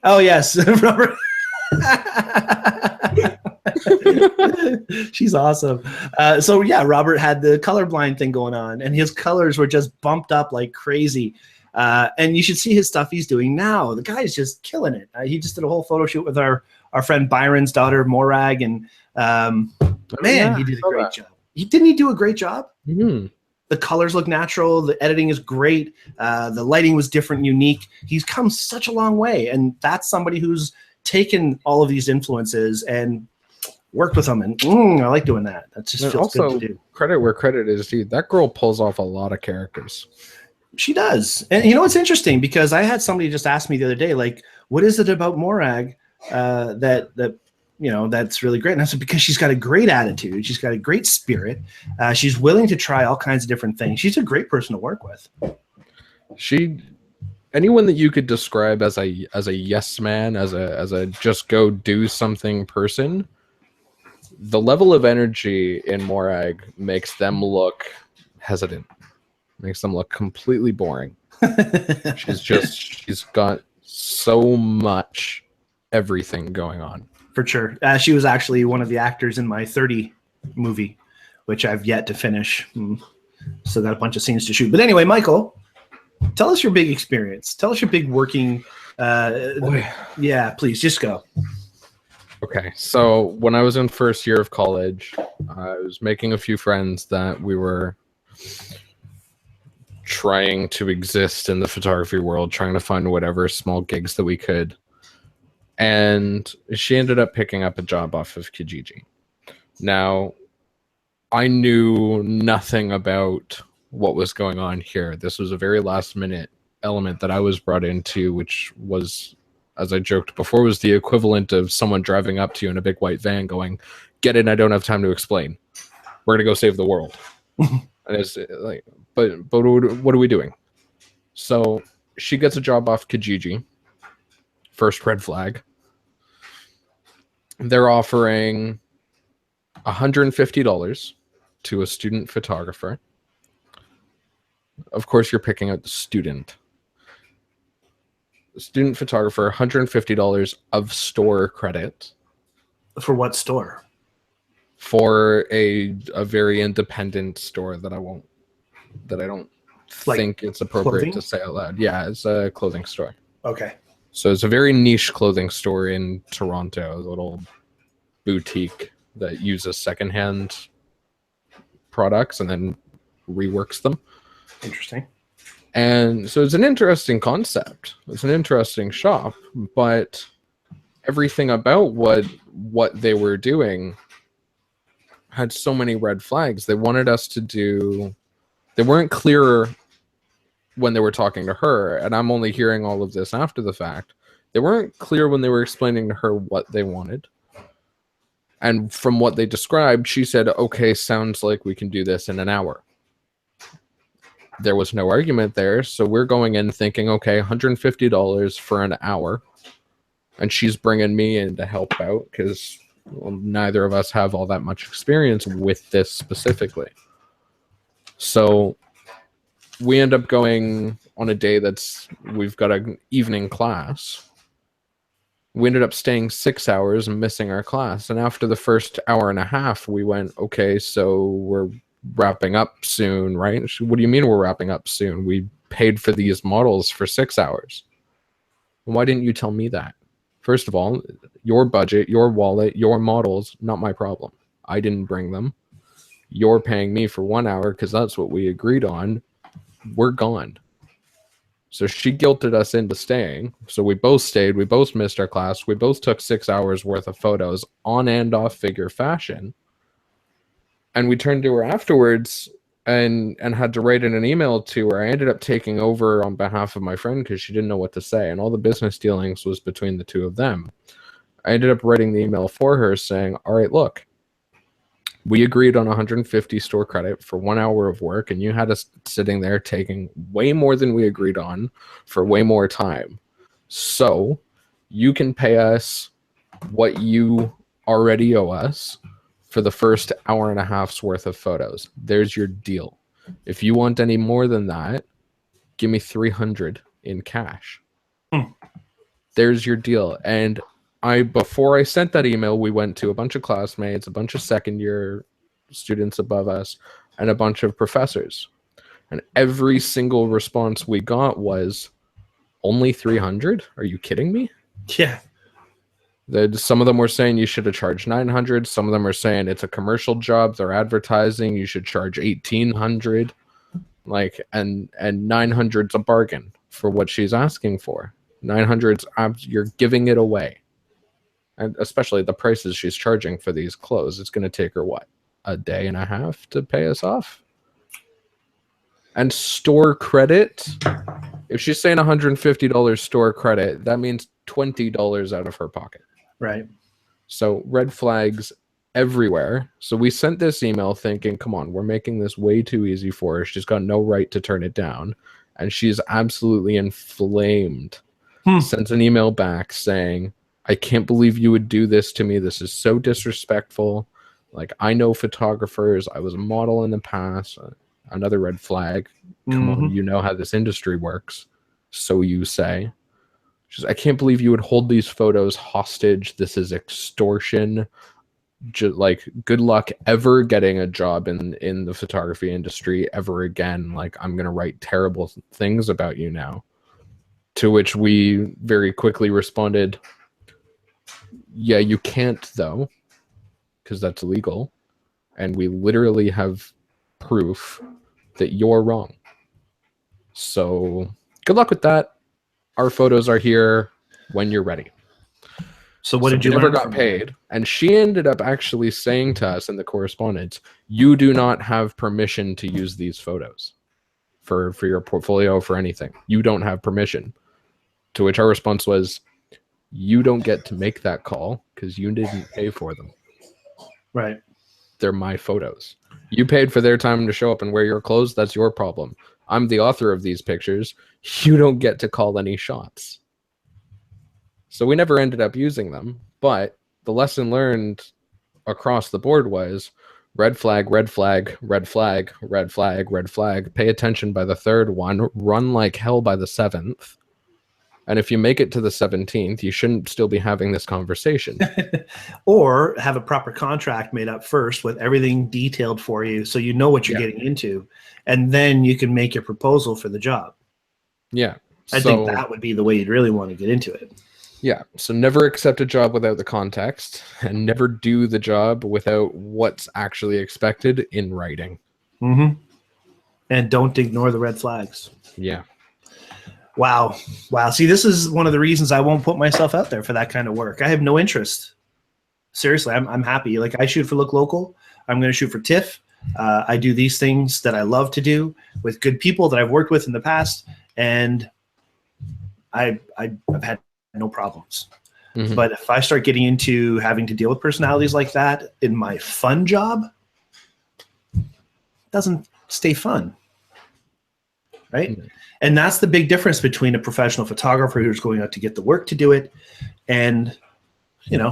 S2: Oh yes, Robert. She's awesome. So yeah, Robert had the colorblind thing going on, and his colors were just bumped up like crazy. And you should see his stuff he's doing now. The guy is just killing it. He just did a whole photo shoot with our friend Byron's daughter Morag, and he did a great job. Didn't he do a great job?
S1: Mm-hmm.
S2: The colors look natural. The editing is great. The lighting was different, unique. He's come such a long way, and that's somebody who's taken all of these influences and worked with them. And I like doing that. That just feels
S1: also
S2: good to do.
S1: Credit where credit is due. That girl pulls off a lot of characters.
S2: She does. And you know what's interesting? Because I had somebody just ask me the other day, like, what is it about Morag that that's really great? And I said, because she's got a great attitude. She's got a great spirit. She's willing to try all kinds of different things. She's a great person to work with.
S1: Anyone that you could describe as a yes man, as a just go do something person, the level of energy in Morag makes them look hesitant. Makes them look completely boring. She's got so much everything going on.
S2: For sure. She was actually one of the actors in my 30 movie, which I've yet to finish. So got a bunch of scenes to shoot. But anyway, Michael, tell us your big experience. Tell us your big working. Yeah, please just go.
S1: Okay, so when I was in first year of college, I was making a few friends that we were trying to exist in the photography world, trying to find whatever small gigs that we could. And she ended up picking up a job off of Kijiji. Now, I knew nothing about what was going on here. This was a very last minute element that I was brought into, which was, as I joked before, was the equivalent of someone driving up to you in a big white van going, "Get in, I don't have time to explain. We're going to go save the world." And it's like, but what are we doing? So she gets a job off Kijiji. First red flag. They're offering $150 to a student photographer. Of course, you're picking out the student. Student photographer, $150 of store credit.
S2: For what store?
S1: For a very independent store that I don't think it's appropriate
S2: clothing?
S1: to say out loud. Yeah, it's a clothing store.
S2: Okay.
S1: So it's a very niche clothing store in Toronto, a little boutique that uses secondhand products and then reworks them.
S2: Interesting.
S1: And so it's an interesting concept. It's an interesting shop, but everything about what they were doing had so many red flags. They wanted us to do, they weren't clear when they were talking to her, and I'm only hearing all of this after the fact. They weren't clear when they were explaining to her what they wanted. And from what they described, she said, "Okay, sounds like we can do this in an hour." There was no argument there, so we're going in thinking, okay, $150 for an hour. And she's bringing me in to help out because neither of us have all that much experience with this specifically. So we end up going on a day we've got an evening class. We ended up staying 6 hours and missing our class. And after the first hour and a half, we went, okay, so we're wrapping up soon, right? What do you mean we're wrapping up soon? We paid for these models for 6 hours. Why didn't you tell me that? First of all, your budget, your wallet, your models, not my problem. I didn't bring them. You're paying me for 1 hour because that's what we agreed on. We're gone. So she guilted us into staying. So we both stayed. We both missed our class. We both took 6 hours worth of photos on and off figure fashion. And we turned to her afterwards and had to write in an email to her. I ended up taking over on behalf of my friend because she didn't know what to say. And all the business dealings was between the two of them. I ended up writing the email for her saying, all right, look, we agreed on 150 store credit for 1 hour of work, and you had us sitting there taking way more than we agreed on for way more time. So you can pay us what you already owe us for the first hour and a half's worth of photos. There's your deal. If you want any more than that, give me $300 in cash. There's your deal. And before I sent that email, we went to a bunch of classmates, a bunch of second year students above us, and a bunch of professors. And every single response we got was, only 300? Are you kidding me?
S2: Yeah.
S1: Some of them were saying you should have charged 900. Some of them are saying it's a commercial job. They're advertising. You should charge 1,800. Like, and 900's a bargain for what she's asking for. 900's, you're giving it away. And especially the prices she's charging for these clothes. It's going to take her, what, a day and a half to pay us off? And store credit, if she's saying $150 store credit, that means $20 out of her pocket.
S2: Right.
S1: So red flags everywhere. So we sent this email thinking, come on, we're making this way too easy for her. She's got no right to turn it down. And she's absolutely inflamed. Sends an email back saying, I can't believe you would do this to me. This is so disrespectful. Like, I know photographers. I was a model in the past. Another red flag. Come on, you know how this industry works. So you say. She's, I can't believe you would hold these photos hostage. This is extortion. Like, good luck ever getting a job in the photography industry ever again. Like, I'm going to write terrible things about you now. To which we very quickly responded, yeah, you can't, though, because that's illegal. And we literally have proof that you're wrong. So good luck with that. Our photos are here when you're ready.
S2: So what did you
S1: never
S2: learn
S1: got paid. And she ended up actually saying to us in the correspondence, you do not have permission to use these photos for your portfolio, for anything. You don't have permission. To which our response was, you don't get to make that call because you didn't pay for them.
S2: Right.
S1: They're my photos. You paid for their time to show up and wear your clothes. That's your problem. I'm the author of these pictures. You don't get to call any shots. So we never ended up using them. But the lesson learned across the board was red flag, red flag, red flag, red flag, red flag. Pay attention by the third one. Run like hell by the seventh. And if you make it to the 17th, you shouldn't still be having this conversation.
S2: Or have a proper contract made up first with everything detailed for you so you know what you're getting into. And then you can make your proposal for the job.
S1: Yeah.
S2: I think that would be the way you'd really want to get into it.
S1: Yeah. So never accept a job without the context, and never do the job without what's actually expected in writing.
S2: And don't ignore the red flags.
S1: Yeah.
S2: Wow. See, this is one of the reasons I won't put myself out there for that kind of work. I have no interest. Seriously, I'm happy. Like, I shoot for Look Local. I'm going to shoot for TIFF. I do these things that I love to do with good people that I've worked with in the past, and I've had no problems. But if I start getting into having to deal with personalities like that in my fun job, it doesn't stay fun. Right? And that's the big difference between a professional photographer who's going out to get the work to do it and,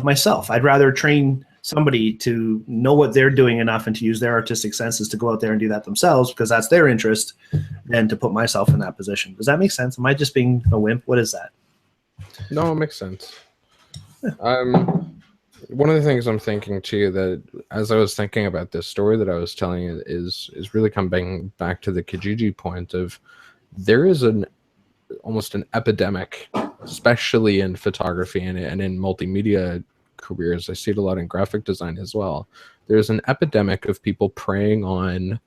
S2: myself. I'd rather train somebody to know what they're doing enough and to use their artistic senses to go out there and do that themselves because that's their interest, than to put myself in that position. Does that make sense? Am I just being a wimp? What is that?
S1: No, it makes sense. One of the things I'm thinking too, that as I was thinking about this story that I was telling you, is really coming back to the Kijiji point of, there is almost an epidemic, especially in photography and in multimedia careers. I see it a lot in graphic design as well. There's an epidemic of people preying on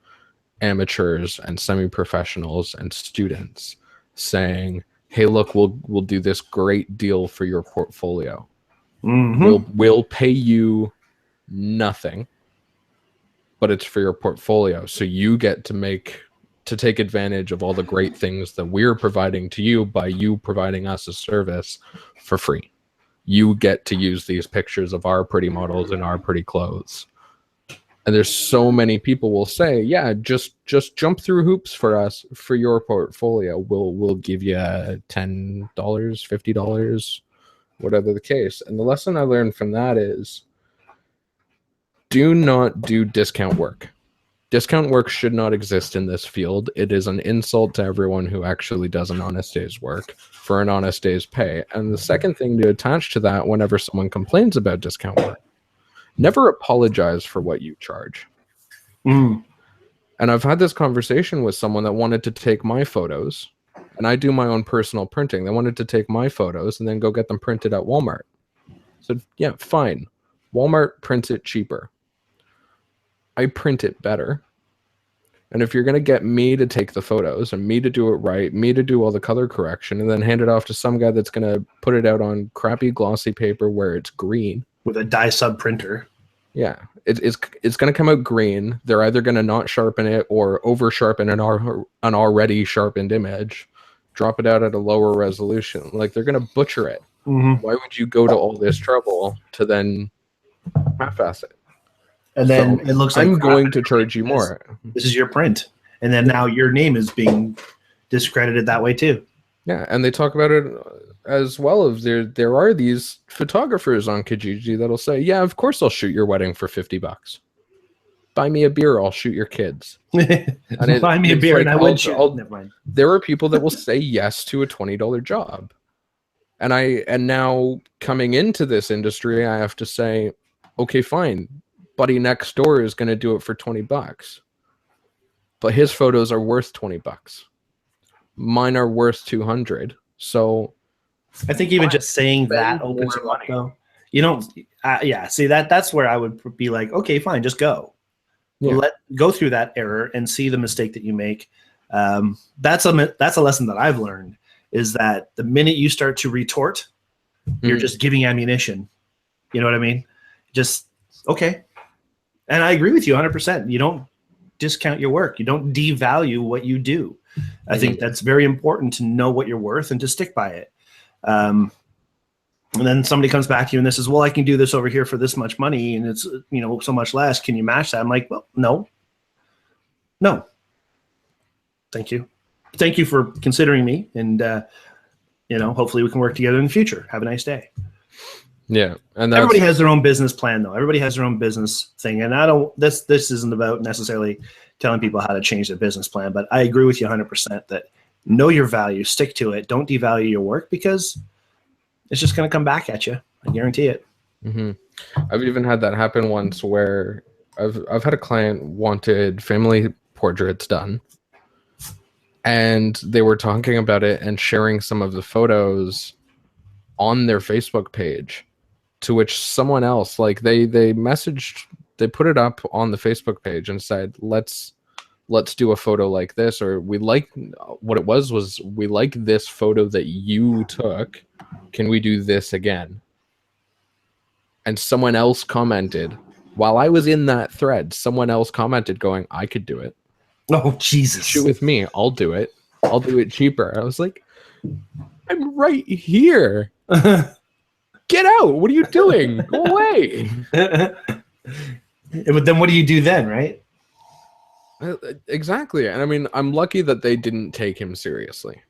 S1: amateurs and semi-professionals and students, saying, hey, look, we'll do this great deal for your portfolio. We'll pay you nothing, but it's for your portfolio. So you get to take advantage of all the great things that we're providing to you by you providing us a service for free. you get to use these pictures of our pretty models in our pretty clothes. And there's so many people will say, yeah, just jump through hoops for us for your portfolio. We'll give you $10, $50, whatever the case. And the lesson I learned from that is, do not do discount work. Discount work should not exist in this field. It is an insult to everyone who actually does an honest day's work for an honest day's pay. And the second thing to attach to that, whenever someone complains about discount work, never apologize for what you charge. And I've had this conversation with someone that wanted to take my photos, and I do my own personal printing. They wanted to take my photos and then go get them printed at Walmart. So yeah, fine. Walmart prints it cheaper. I print it better. And if you're going to get me to take the photos and me to do it right, me to do all the color correction, and then hand it off to some guy that's going to put it out on crappy glossy paper where it's green
S2: with a dye sub printer.
S1: Yeah, it's going to come out green. They're either going to not sharpen it or over sharpen an already sharpened image, drop it out at a lower resolution. Like, they're going to butcher it. Why would you go to all this trouble to then half-ass it?
S2: And then it looks like
S1: I'm going to charge you more.
S2: This is your print. And then now your name is being discredited that way too.
S1: Yeah, and they talk about it as well. Of there are these photographers on Kijiji that'll say, yeah, of course I'll shoot your wedding for $50. Buy me a beer, I'll shoot your kids.
S2: Buy me a beer, like, and I would shoot. Never mind.
S1: There are people that will say yes to a $20 job. And now coming into this industry, I have to say, okay, fine. Buddy next door is going to do it for $20, but his photos are worth $20. Mine are worth $200. So
S2: I think even just saying that opens it up, though. You don't, yeah. See, that's where I would be like, okay, fine, just go. Yeah. Go through that error and see the mistake that you make. That's a lesson that I've learned, is that the minute you start to retort, you're just giving ammunition. You know what I mean? Just okay. And I agree with you 100%. You don't discount your work. You don't devalue what you do. I think that's very important, to know what you're worth and to stick by it. And then somebody comes back to you and says, well, I can do this over here for this much money and it's, so much less. Can you match that? I'm like, well, no. Thank you. Thank you for considering me. And, hopefully we can work together in the future. Have a nice day.
S1: Yeah, and
S2: everybody has their own business plan, though. Everybody has their own business thing, and I don't. This isn't about necessarily telling people how to change their business plan, but I agree with you 100% that know your value, stick to it, don't devalue your work, because it's just going to come back at you. I guarantee it.
S1: I've even had that happen once, where I've had a client wanted family portraits done, and they were talking about it and sharing some of the photos on their Facebook page. To which someone else, like they put it up on the Facebook page and said, let's do a photo like this, or we like this photo that you took. Can we do this again? And someone else commented, while I was in that thread, someone else commented going, I could do it.
S2: Oh, Jesus.
S1: Shoot with me. I'll do it. I'll do it cheaper. I was like, I'm right here. Get out. What are you doing? Go away.
S2: But then what do you do then, right?
S1: Exactly. And I mean, I'm lucky that they didn't take him seriously,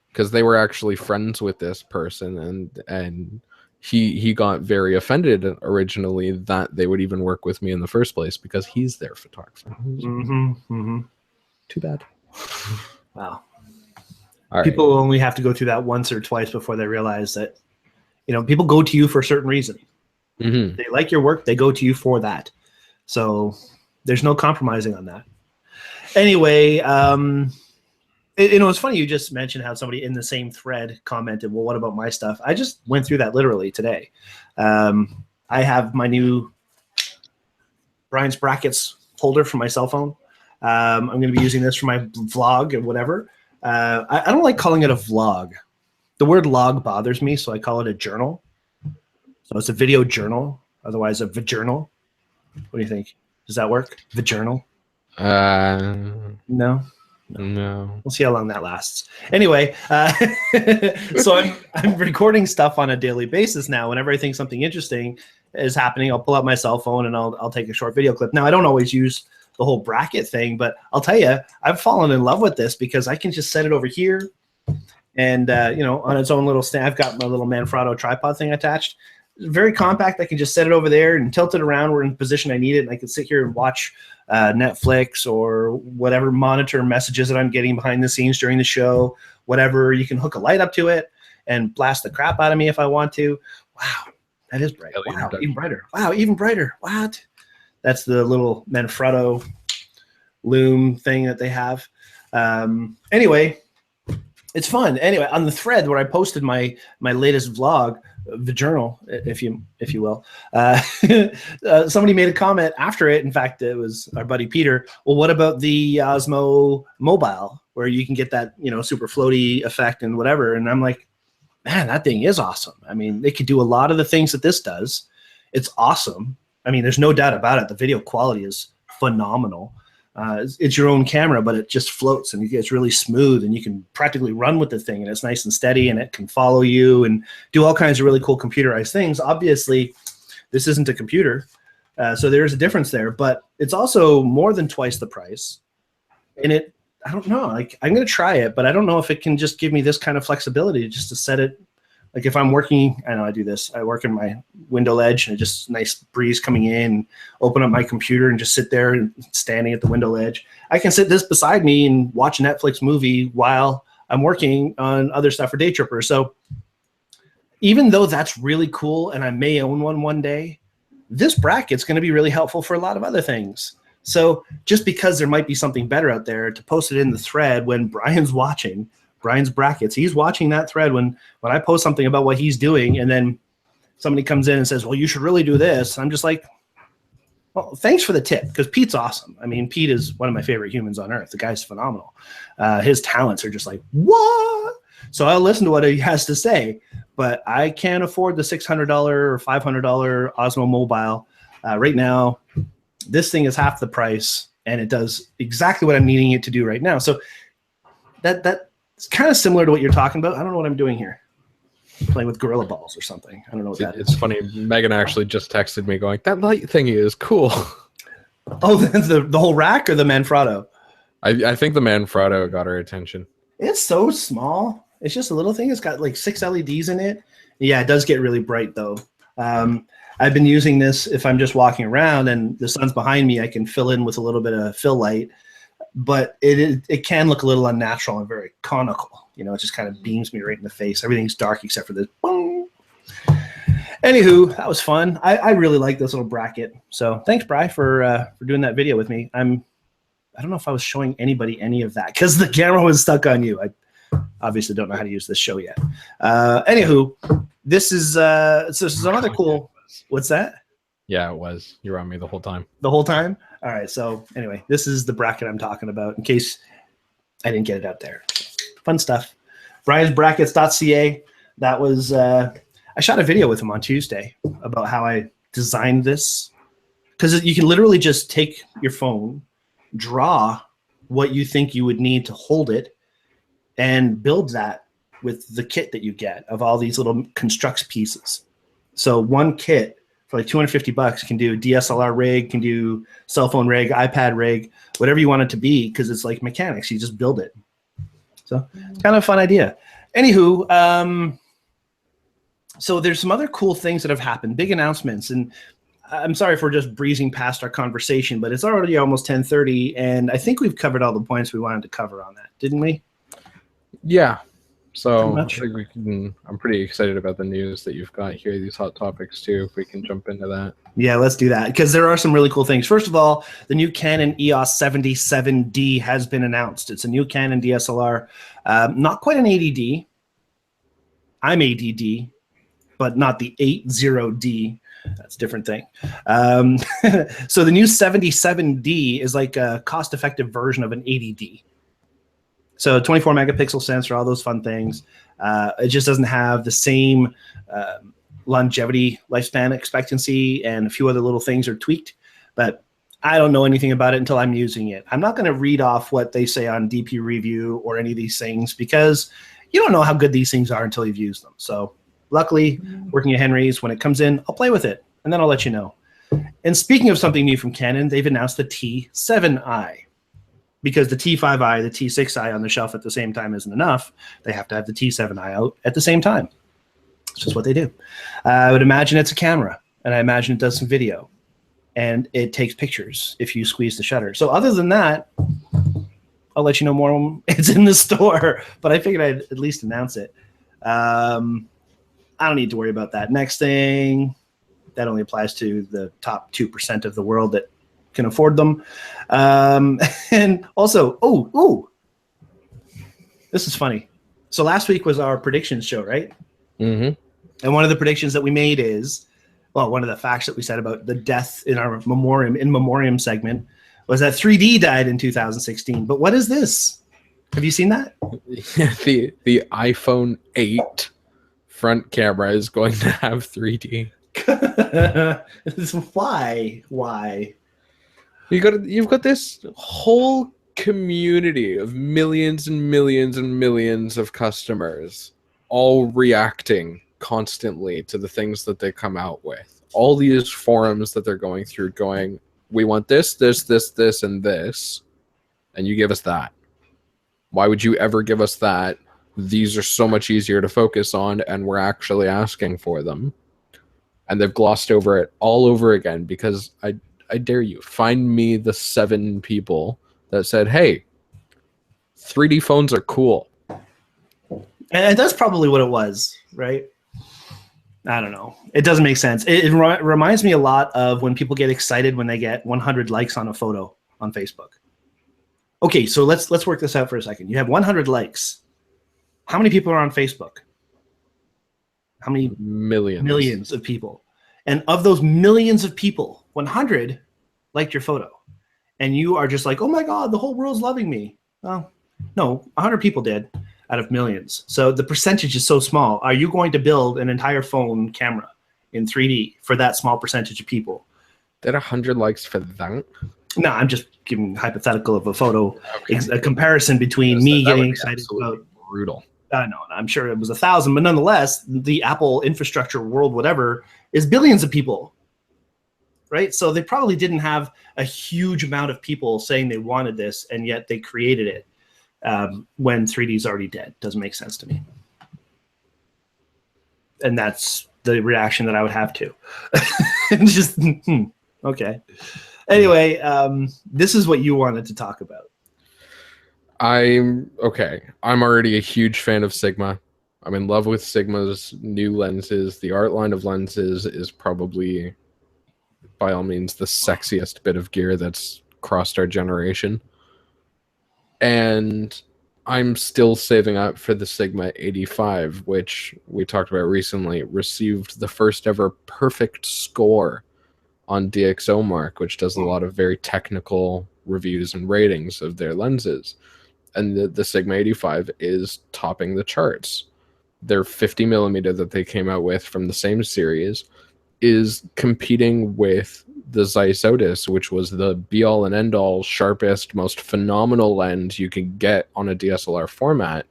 S1: because they were actually friends with this person, and he got very offended originally that they would even work with me in the first place, because he's their photographer. Too bad.
S2: Wow.
S1: All
S2: people only have to go through that once or twice before they realize that, people go to you for a certain reason. They like your work. They go to you for that. So there's no compromising on that. Anyway, it's funny you just mentioned how somebody in the same thread commented, well, what about my stuff? I just went through that literally today. I have my new Bryan's Brackets holder for my cell phone. I'm going to be using this for my vlog and whatever. I don't like calling it a vlog. The word log bothers me, so I call it a journal. So it's a video journal, otherwise a vajournal. What do you think? Does that work? Vajournal?
S1: No. No.
S2: We'll see how long that lasts. Anyway, so I'm recording stuff on a daily basis now. Whenever I think something interesting is happening, I'll pull out my cell phone and I'll take a short video clip. Now, I don't always use the whole bracket thing, but I'll tell you, I've fallen in love with this because I can just set it over here and, on its own little stand. I've got my little Manfrotto tripod thing attached. Very compact. I can just set it over there and tilt it around. We're in the position I need it. And I can sit here and watch Netflix or whatever, monitor messages that I'm getting behind the scenes during the show, whatever. You can hook a light up to it and blast the crap out of me if I want to. Wow, that is bright. Wow, even brighter. Wow, even brighter. What? That's the little Manfrotto loom thing that they have. Anyway, it's fun. Anyway, on the thread where I posted my latest vlog, the journal, if you will, somebody made a comment after it. In fact, it was our buddy Peter. Well, what about the Osmo Mobile, where you can get that super floaty effect and whatever? And I'm like, man, that thing is awesome. I mean, they could do a lot of the things that this does. It's awesome. I mean, there's no doubt about it. The video quality is phenomenal. It's your own camera, but it just floats and it gets really smooth, and you can practically run with the thing, and it's nice and steady, and it can follow you and do all kinds of really cool computerized things. Obviously, this isn't a computer, so there's a difference there, but it's also more than twice the price. And I don't know, like, I'm going to try it, but I don't know if it can just give me this kind of flexibility just to set it. Like if I'm working, I know I do this. I work in my window ledge and just nice breeze coming in, open up my computer and just sit there and standing at the window ledge. I can sit this beside me and watch a Netflix movie while I'm working on other stuff for Daytripper. So even though that's really cool and I may own one day, this bracket's going to be really helpful for a lot of other things. So just because there might be something better out there, to post it in the thread when Bryan's watching, Bryan's brackets, he's watching that thread when I post something about what he's doing, and then somebody comes in and says, well, you should really do this. I'm just like, well, thanks for the tip, because Pete's awesome. I mean, Pete is one of my favorite humans on earth. The guy's phenomenal. His talents are just like, what? So I'll listen to what he has to say, but I can't afford the $600 or $500 Osmo Mobile. Right now, this thing is half the price, and it does exactly what I'm needing it to do right now. So it's kind of similar to what you're talking about. I don't know what I'm doing here. Playing with Gorilla Balls or something. I don't know what that is.
S1: It's funny. Megan actually just texted me going, that light thingy is cool.
S2: Oh, the whole rack or the Manfrotto?
S1: I think the Manfrotto got her attention.
S2: It's so small. It's just a little thing. It's got like 6 LEDs in it. Yeah, it does get really bright though. I've been using this if I'm just walking around and the sun's behind me, I can fill in with a little bit of fill light. But it can look a little unnatural and very conical. It just kind of beams me right in the face. Everything's dark except for this. Boom. Anywho, that was fun. I really like this little bracket. So thanks, Bri, for doing that video with me. I don't know if I was showing anybody any of that because the camera was stuck on you. I obviously don't know how to use this show yet. Anywho, this is another cool. What's that?
S1: Yeah, it was. You were on me the whole time.
S2: The whole time? All right. So anyway, this is the bracket I'm talking about in case I didn't get it out there. Fun stuff. BryansBrackets.ca. That was, I shot a video with him on Tuesday about how I designed this. Because you can literally just take your phone, draw what you think you would need to hold it, and build that with the kit that you get of all these little constructs pieces. So one kit for like $250 can do DSLR rig, can do cell phone rig, iPad rig, whatever you want it to be, because it's like mechanics. You just build it. So kind of a fun idea. Anywho, so there's some other cool things that have happened, big announcements. And I'm sorry if we're just breezing past our conversation, but it's already almost 10:30, and I think we've covered all the points we wanted to cover on that, didn't we?
S1: Yeah. So I think I'm pretty excited about the news that you've got here, these hot topics too, if we can jump into that.
S2: Yeah, let's do that, because there are some really cool things. First of all, the new Canon EOS 77D has been announced. It's a new Canon DSLR, not quite an 80D. I'm ADD, but not the 80D. That's a different thing. So the new 77D is like a cost-effective version of an 80D. So 24 megapixel sensor, all those fun things. It just doesn't have the same longevity, lifespan expectancy, and a few other little things are tweaked. But I don't know anything about it until I'm using it. I'm not going to read off what they say on DP Review or any of these things because you don't know how good these things are until you've used them. So luckily, working at Henry's, when it comes in, I'll play with it, and then I'll let you know. And speaking of something new from Canon, they've announced the T7i. Because the T5i, the T6i on the shelf at the same time isn't enough. They have to have the T7i out at the same time. It's just what they do. I would imagine it's a camera, and I imagine it does some video. And it takes pictures if you squeeze the shutter. So other than that, I'll let you know more when it's in the store. But I figured I'd at least announce it. I don't need to worry about that. Next thing, that only applies to the top 2% of the world that can afford them. And also, this is funny. So last week was our predictions show, right?
S1: Mm-hmm.
S2: And one of the predictions that we made is, well, one of the facts that we said about the death in our memoriam segment was that 3D died in 2016. But what is this? Have you seen that?
S1: the iPhone 8 front camera is going to have 3D.
S2: Why?
S1: You've got this whole community of millions and millions and millions of customers all reacting constantly to the things that they come out with. All these forums that they're going through going, we want this, this, this, this, and this, and you give us that. Why would you ever give us that? These are so much easier to focus on, and we're actually asking for them. And they've glossed over it all over again because I dare you, find me the 7 people that said, hey, 3D phones are cool.
S2: And that's probably what it was, right? I don't know. It doesn't make sense. It reminds me a lot of when people get excited when they get 100 likes on a photo on Facebook. Okay, so let's work this out for a second. You have 100 likes. How many people are on Facebook? How many?
S1: Millions.
S2: Millions of people. And of those millions of people, 100 liked your photo. And you are just like, oh my God, the whole world's loving me. Well, no, 100 people did out of millions. So the percentage is so small. Are you going to build an entire phone camera in 3D for that small percentage of people?
S1: Did 100 likes for that?
S2: No, I'm just giving hypothetical of a photo, a comparison between me getting excited about.
S1: Brutal.
S2: No, I'm sure it was 1,000, but nonetheless, the Apple infrastructure world, whatever, is billions of people, right? So they probably didn't have a huge amount of people saying they wanted this, and yet they created it when 3D is already dead. Doesn't make sense to me. And that's the reaction that I would have to. Just, okay. Anyway, this is what you wanted to talk about.
S1: I'm already a huge fan of Sigma. I'm in love with Sigma's new lenses. The art line of lenses is probably, by all means, the sexiest bit of gear that's crossed our generation. And I'm still saving up for the Sigma 85, which we talked about recently, received the first ever perfect score on DxOMark, which does a lot of very technical reviews and ratings of their lenses. And the Sigma 85 is topping the charts. Their 50 millimeter that they came out with from the same series is competing with the Zeiss Otis, which was the be-all and end-all, sharpest, most phenomenal lens you could get on a DSLR format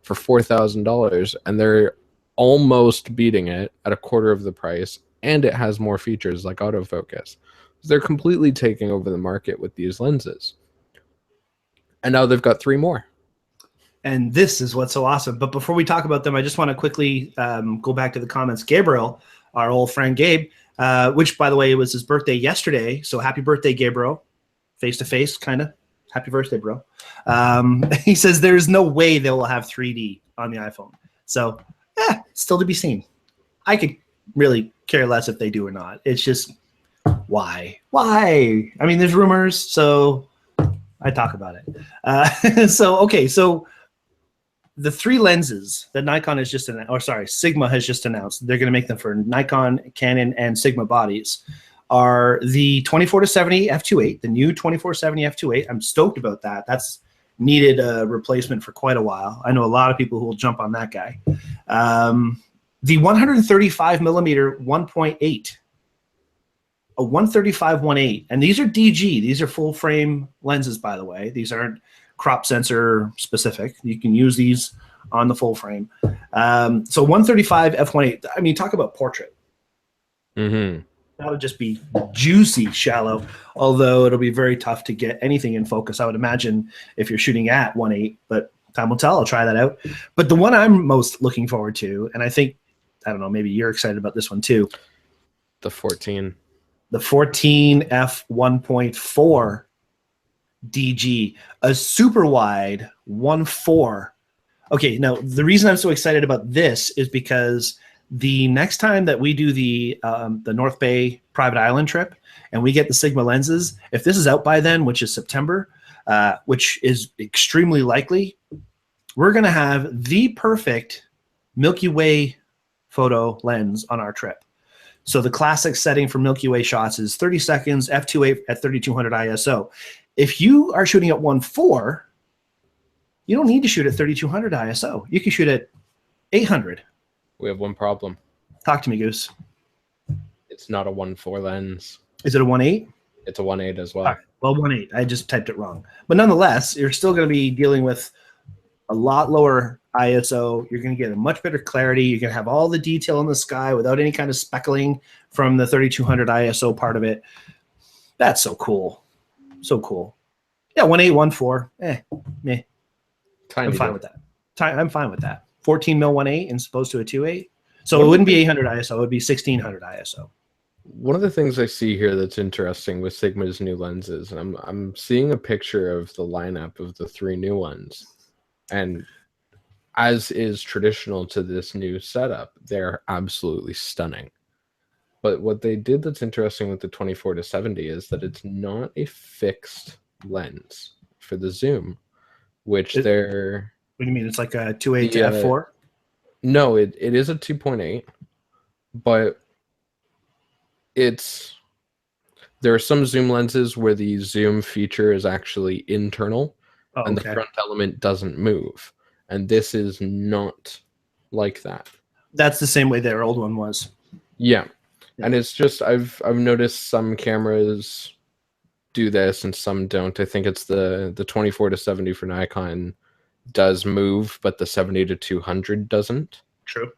S1: for $4,000, and they're almost beating it at a quarter of the price, and it has more features like autofocus. They're completely taking over the market with these lenses. And now they've got 3 more.
S2: And this is what's so awesome. But before we talk about them, I just want to quickly go back to the comments. Gabriel, our old friend Gabe, which, by the way, it was his birthday yesterday. So happy birthday, Gabriel. Face-to-face, kind of. Happy birthday, bro. He says there's no way they will have 3D on the iPhone. So, still to be seen. I could really care less if they do or not. It's just, why? Why? I mean, there's rumors, so I talk about it. So the 3 lenses that Nikon has just announced, Sigma has just announced, they're going to make them for Nikon, Canon, and Sigma bodies, are the 24-70 f2.8, the new 24-70 f2.8. I'm stoked about that. That's needed a replacement for quite a while. I know a lot of people who will jump on that guy. The 135 millimeter 1.8. a 135 1.8, and these are DG. These are full frame lenses, by the way. These aren't crop sensor specific. You can use these on the full frame. So 135 f1.8. I mean, talk about portrait.
S1: Mm-hmm.
S2: That would just be juicy shallow, although it'll be very tough to get anything in focus, I would imagine, if you're shooting at 1.8, but time will tell. I'll try that out. But the one I'm most looking forward to, and I think, I don't know, maybe you're excited about this one too.
S1: The 14.
S2: The 14 f1.4 DG, a super wide 1.4. Okay, now the reason I'm so excited about this is because the next time that we do the North Bay private island trip and we get the Sigma lenses, if this is out by then, which is September, which is extremely likely, we're going to have the perfect Milky Way photo lens on our trip. So the classic setting for Milky Way shots is 30 seconds, f2.8 at 3200 ISO. If you are shooting at 1.4, you don't need to shoot at 3200 ISO. You can shoot at 800.
S1: We have one problem.
S2: Talk to me, Goose.
S1: It's not a 1.4 lens.
S2: Is it a 1.8?
S1: It's a 1.8 as well.
S2: Right. Well, 1.8. I just typed it wrong. But nonetheless, you're still going to be dealing with a lot lower ISO. You're going to get a much better clarity. You're going to have all the detail in the sky without any kind of speckling from the 3200 ISO part of it. That's so cool. So cool. Yeah, 1.8, 1.4. Meh. I'm fine with that. I'm fine with that. 14 mil 1.8 and supposed to a 2.8. So it wouldn't be 800 ISO. It would be 1600 ISO.
S1: One of the things I see here that's interesting with Sigma's new lenses, and I'm seeing a picture of the lineup of the 3 new ones, and as is traditional to this new setup, they're absolutely stunning. But what they did that's interesting with the 24-70 is that it's not a fixed lens for the zoom, which they're...
S2: What do you mean? It's like a 2.8 to f4?
S1: No, it is a 2.8, but there are some zoom lenses where the zoom feature is actually internal and the front element doesn't move. And this is not like that. That's
S2: the same way their old one was.
S1: Yeah. And it's just, I've noticed some cameras do this and some don't. I think it's the 24-70 for Nikon does move, but the 70-200 doesn't.
S2: True.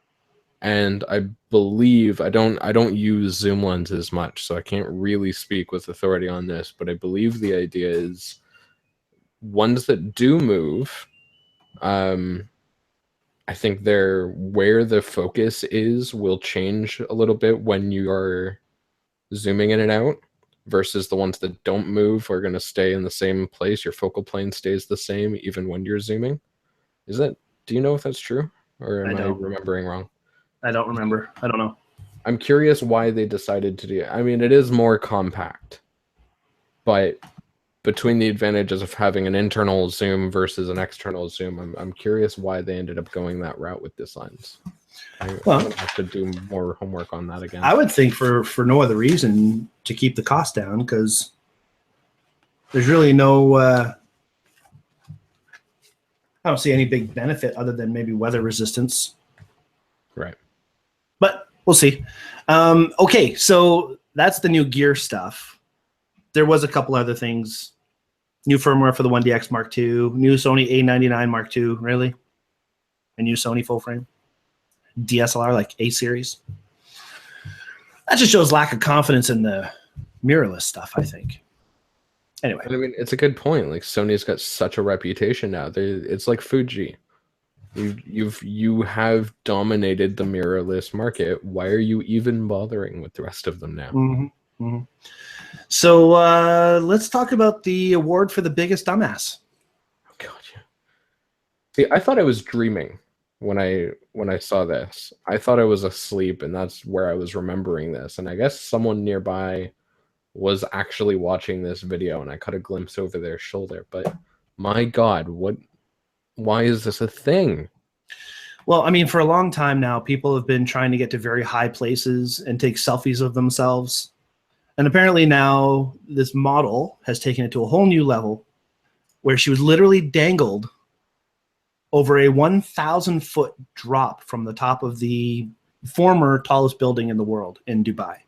S1: And I believe I don't use zoom lenses much, so I can't really speak with authority on this, but I believe the idea is ones that do move, I think where the focus is will change a little bit when you are zooming in and out, versus the ones that don't move are going to stay in the same place. Your focal plane stays the same even when you're zooming. Do you know if that's true, or am I remembering wrong?
S2: I don't remember. I don't know.
S1: I'm curious why they decided to do it. I mean, it is more compact, but between the advantages of having an internal zoom versus an external zoom, I'm curious why they ended up going that route with this lens. I have to do more homework on that again.
S2: I would think for no other reason to keep the cost down, because there's really no I don't see any big benefit other than maybe weather resistance.
S1: Right.
S2: But we'll see. Okay, so that's the new gear stuff. There was a couple other things. New firmware for the 1DX Mark II. New Sony A99 Mark II. Really? A new Sony full frame? DSLR like A series? That just shows lack of confidence in the mirrorless stuff, I think. Anyway.
S1: I mean, it's a good point. Like, Sony's got such a reputation now. It's like Fuji. You have dominated the mirrorless market. Why are you even bothering with the rest of them now?
S2: Mm-hmm. Mm-hmm. So let's talk about the award for the biggest dumbass.
S1: Oh God, yeah. See, I thought I was dreaming when I saw this. I thought I was asleep, and that's where I was remembering this. And I guess someone nearby was actually watching this video, and I caught a glimpse over their shoulder. But my God, why is this a thing?
S2: Well, I mean, for a long time now, people have been trying to get to very high places and take selfies of themselves. And apparently now this model has taken it to a whole new level where she was literally dangled over a 1,000-foot drop from the top of the former tallest building in the world in Dubai.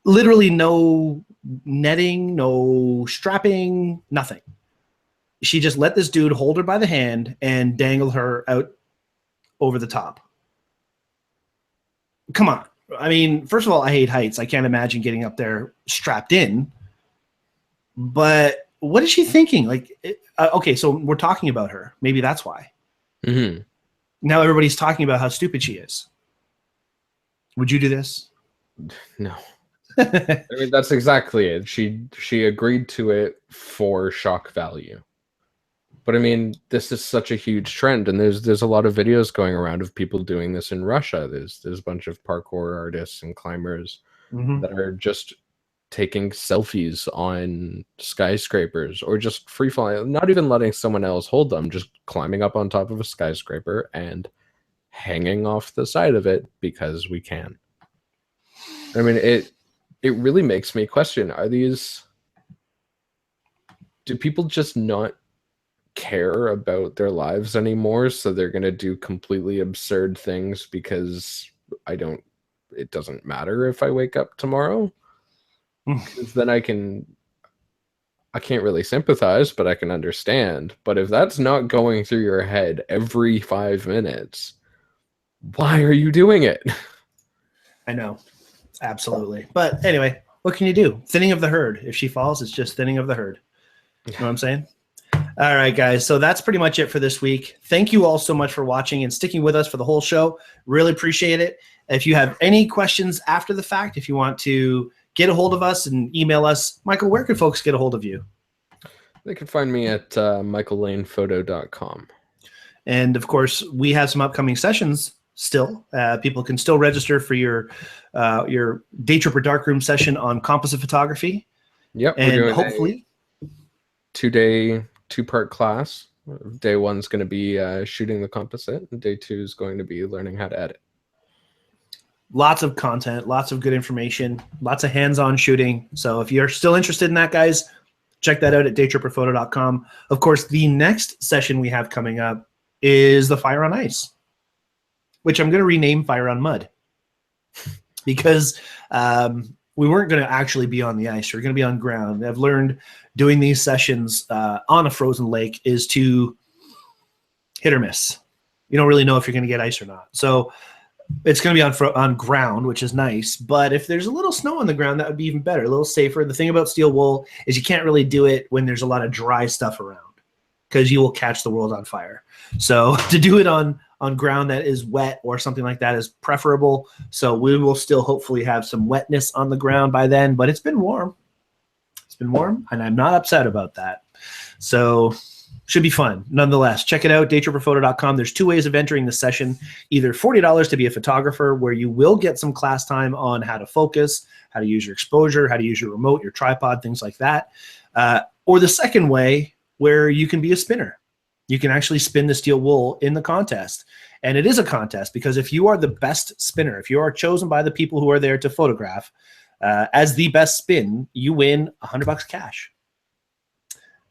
S2: literally no netting, no strapping, nothing. She just let this dude hold her by the hand and dangle her out over the top. Come on. I mean, first of all, I hate heights. I can't imagine getting up there strapped in. But what is she thinking? Like, okay, so we're talking about her. Maybe that's why.
S1: Mm-hmm.
S2: Now everybody's talking about how stupid she is. Would you do this?
S1: No. I mean, that's exactly it. She agreed to it for shock value. But I mean, this is such a huge trend, and there's a lot of videos going around of people doing this in Russia. There's a bunch of parkour artists and climbers that are just taking selfies on skyscrapers or just free falling, not even letting someone else hold them, just climbing up on top of a skyscraper and hanging off the side of it because we can. I mean, it really makes me question, do people just not care about their lives anymore, so they're going to do completely absurd things because it doesn't matter if I wake up tomorrow? Because then I can't really sympathize, but I can understand. But if that's not going through your head every 5 minutes, why are you doing it?
S2: I know. Absolutely. But anyway, what can you do? Thinning of the herd. If she falls, it's just thinning of the herd. You know what I'm saying? All right, guys. So that's pretty much it for this week. Thank you all so much for watching and sticking with us for the whole show. Really appreciate it. If you have any questions after the fact, if you want to get a hold of us and email us, Michael, where can folks get a hold of you?
S1: They can find me at michaellanePhoto.com.
S2: And of course, we have some upcoming sessions still. People can still register for your Daytripper Darkroom session on composite photography.
S1: Yep.
S2: And hopefully
S1: 2-day, 2-part class. Day 1's going to be shooting the composite, and day 2 is going to be learning how to edit.
S2: Lots of content, lots of good information, lots of hands-on shooting. So if you're still interested in that, guys, check that out at daytripperphoto.com. Of course, the next session we have coming up is the Fire on Ice, which I'm going to rename Fire on Mud because we weren't going to actually be on the ice. We're going to be on ground. I've learned doing these sessions on a frozen lake is to hit or miss. You don't really know if you're going to get ice or not. So it's going to be on ground, which is nice. But if there's a little snow on the ground, that would be even better, a little safer. The thing about steel wool is you can't really do it when there's a lot of dry stuff around because you will catch the world on fire. So to do it on ground that is wet or something like that is preferable. So we will still hopefully have some wetness on the ground by then, but it's been warm. It's been warm, and I'm not upset about that. So should be fun. Nonetheless, check it out, daytripperphoto.com. There's 2 ways of entering the session. Either $40 to be a photographer, where you will get some class time on how to focus, how to use your exposure, how to use your remote, your tripod, things like that. Or the second way, where you can be a spinner. You can actually spin the steel wool in the contest. And it is a contest because if you are the best spinner, if you are chosen by the people who are there to photograph as the best spin, you win $100 cash.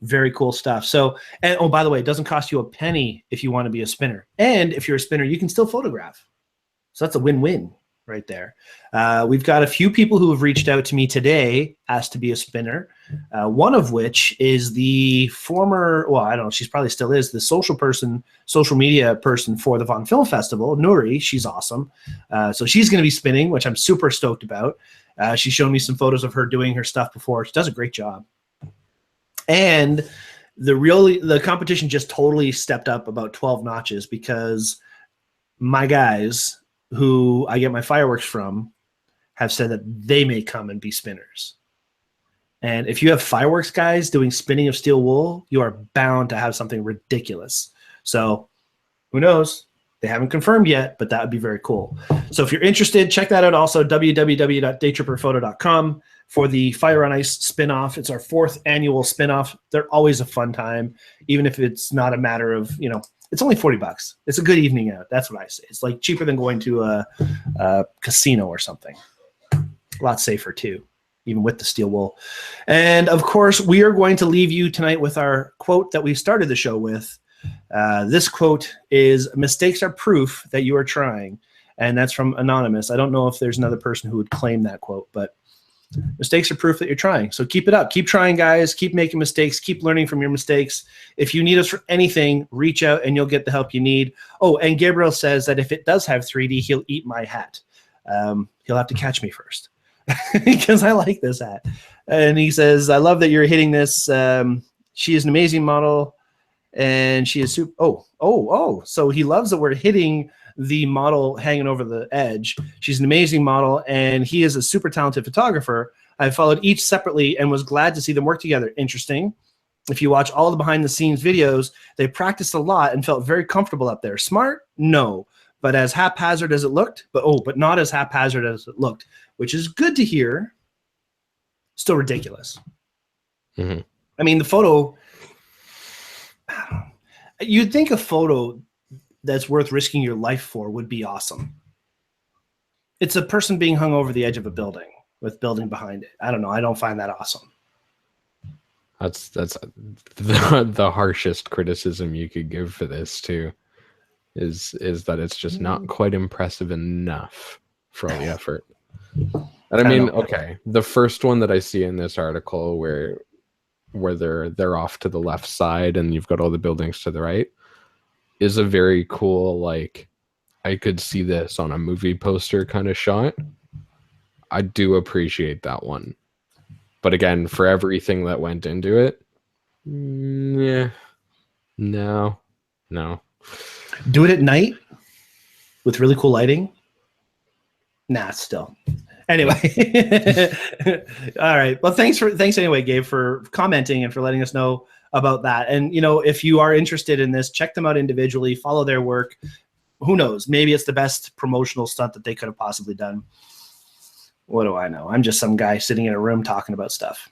S2: Very cool stuff. So, and oh, by the way, it doesn't cost you a penny if you want to be a spinner. And if you're a spinner, you can still photograph. So that's a win-win right there. We've got a few people who have reached out to me today, asked to be a spinner. One of which is the former, well, I don't know, she's probably still is, the social media person for the Von Film Festival, Nuri. She's awesome. So she's going to be spinning, which I'm super stoked about. She's shown me some photos of her doing her stuff before. She does a great job. And the competition just totally stepped up about 12 notches because my guys who I get my fireworks from have said that they may come and be spinners. And if you have fireworks guys doing spinning of steel wool, you are bound to have something ridiculous. So who knows? They haven't confirmed yet, but that would be very cool. So if you're interested, check that out also, www.daytripperphoto.com for the Fire on Ice spinoff. It's our 4th annual spinoff. They're always a fun time, even if it's not a matter of, it's only $40. It's a good evening out. That's what I say. It's like cheaper than going to a casino or something. A lot safer too, even with the steel wool. And of course, we are going to leave you tonight with our quote that we started the show with. This quote is, "Mistakes are proof that you are trying." And that's from Anonymous. I don't know if there's another person who would claim that quote, but Mistakes are proof that you're trying. So keep it up. Keep trying, guys. Keep making mistakes. Keep learning from your mistakes. If you need us for anything, reach out and you'll get the help you need. Oh, and Gabriel says that if it does have 3D, he'll eat my hat. He'll have to catch me first because I like this hat. And he says, I love that you're hitting this. She is an amazing model and she is super. So he loves that we're hitting the model hanging over the edge. She's an amazing model and he is a super talented photographer. I followed each separately and was glad to see them work together. Interesting. If you watch all the behind the scenes videos, they practiced a lot and felt very comfortable up there. Smart? No. But as haphazard as it looked, but not as haphazard as it looked, which is good to hear. Still ridiculous.
S1: Mm-hmm.
S2: I mean, the photo, you'd think a photo that's worth risking your life for would be awesome. It's a person being hung over the edge of a building with building behind it. I don't know. I don't find that awesome.
S1: That's the harshest criticism you could give for this too, is that it's just not quite impressive enough for all the effort. And I mean, okay, the first one that I see in this article where they're off to the left side and you've got all the buildings to the right is a very cool, like, I could see this on a movie poster kind of shot. I do appreciate that one. But again, for everything that went into it, yeah, no.
S2: Do it at night with really cool lighting. Nah, still. Anyway. All right. Well, thanks anyway, Gabe, for commenting and for letting us know about that. And, you know, if you are interested in this, check them out individually, follow their work. Who knows? Maybe it's the best promotional stunt that they could have possibly done. What do I know? I'm just some guy sitting in a room talking about stuff.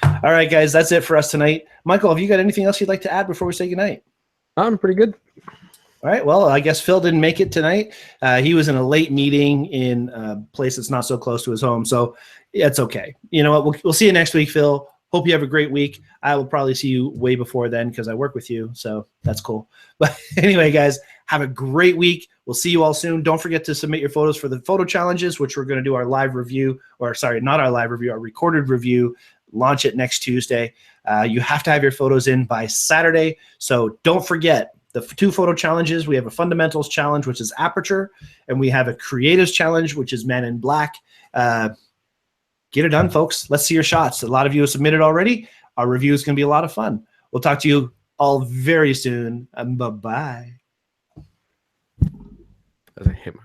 S2: All right, guys, that's it for us tonight. Michael, have you got anything else you'd like to add before we say goodnight?
S1: I'm pretty good.
S2: All right. Well, I guess Phil didn't make it tonight. He was in a late meeting in a place that's not so close to his home. So yeah, it's okay. You know what? We'll see you next week, Phil. Hope you have a great week. I will probably see you way before then because I work with you. So that's cool. But anyway, guys, have a great week. We'll see you all soon. Don't forget to submit your photos for the photo challenges, which we're going to do our live review, or sorry, not our live review, our recorded review. Launch it next Tuesday. You have to have your photos in by Saturday. So don't forget the 2 photo challenges. We have a fundamentals challenge, which is aperture, and we have a creatives challenge, which is Men in Black. Get it done, folks. Let's see your shots. A lot of you have submitted already. Our review is going to be a lot of fun. We'll talk to you all very soon. Bye-bye.
S1: As I hit my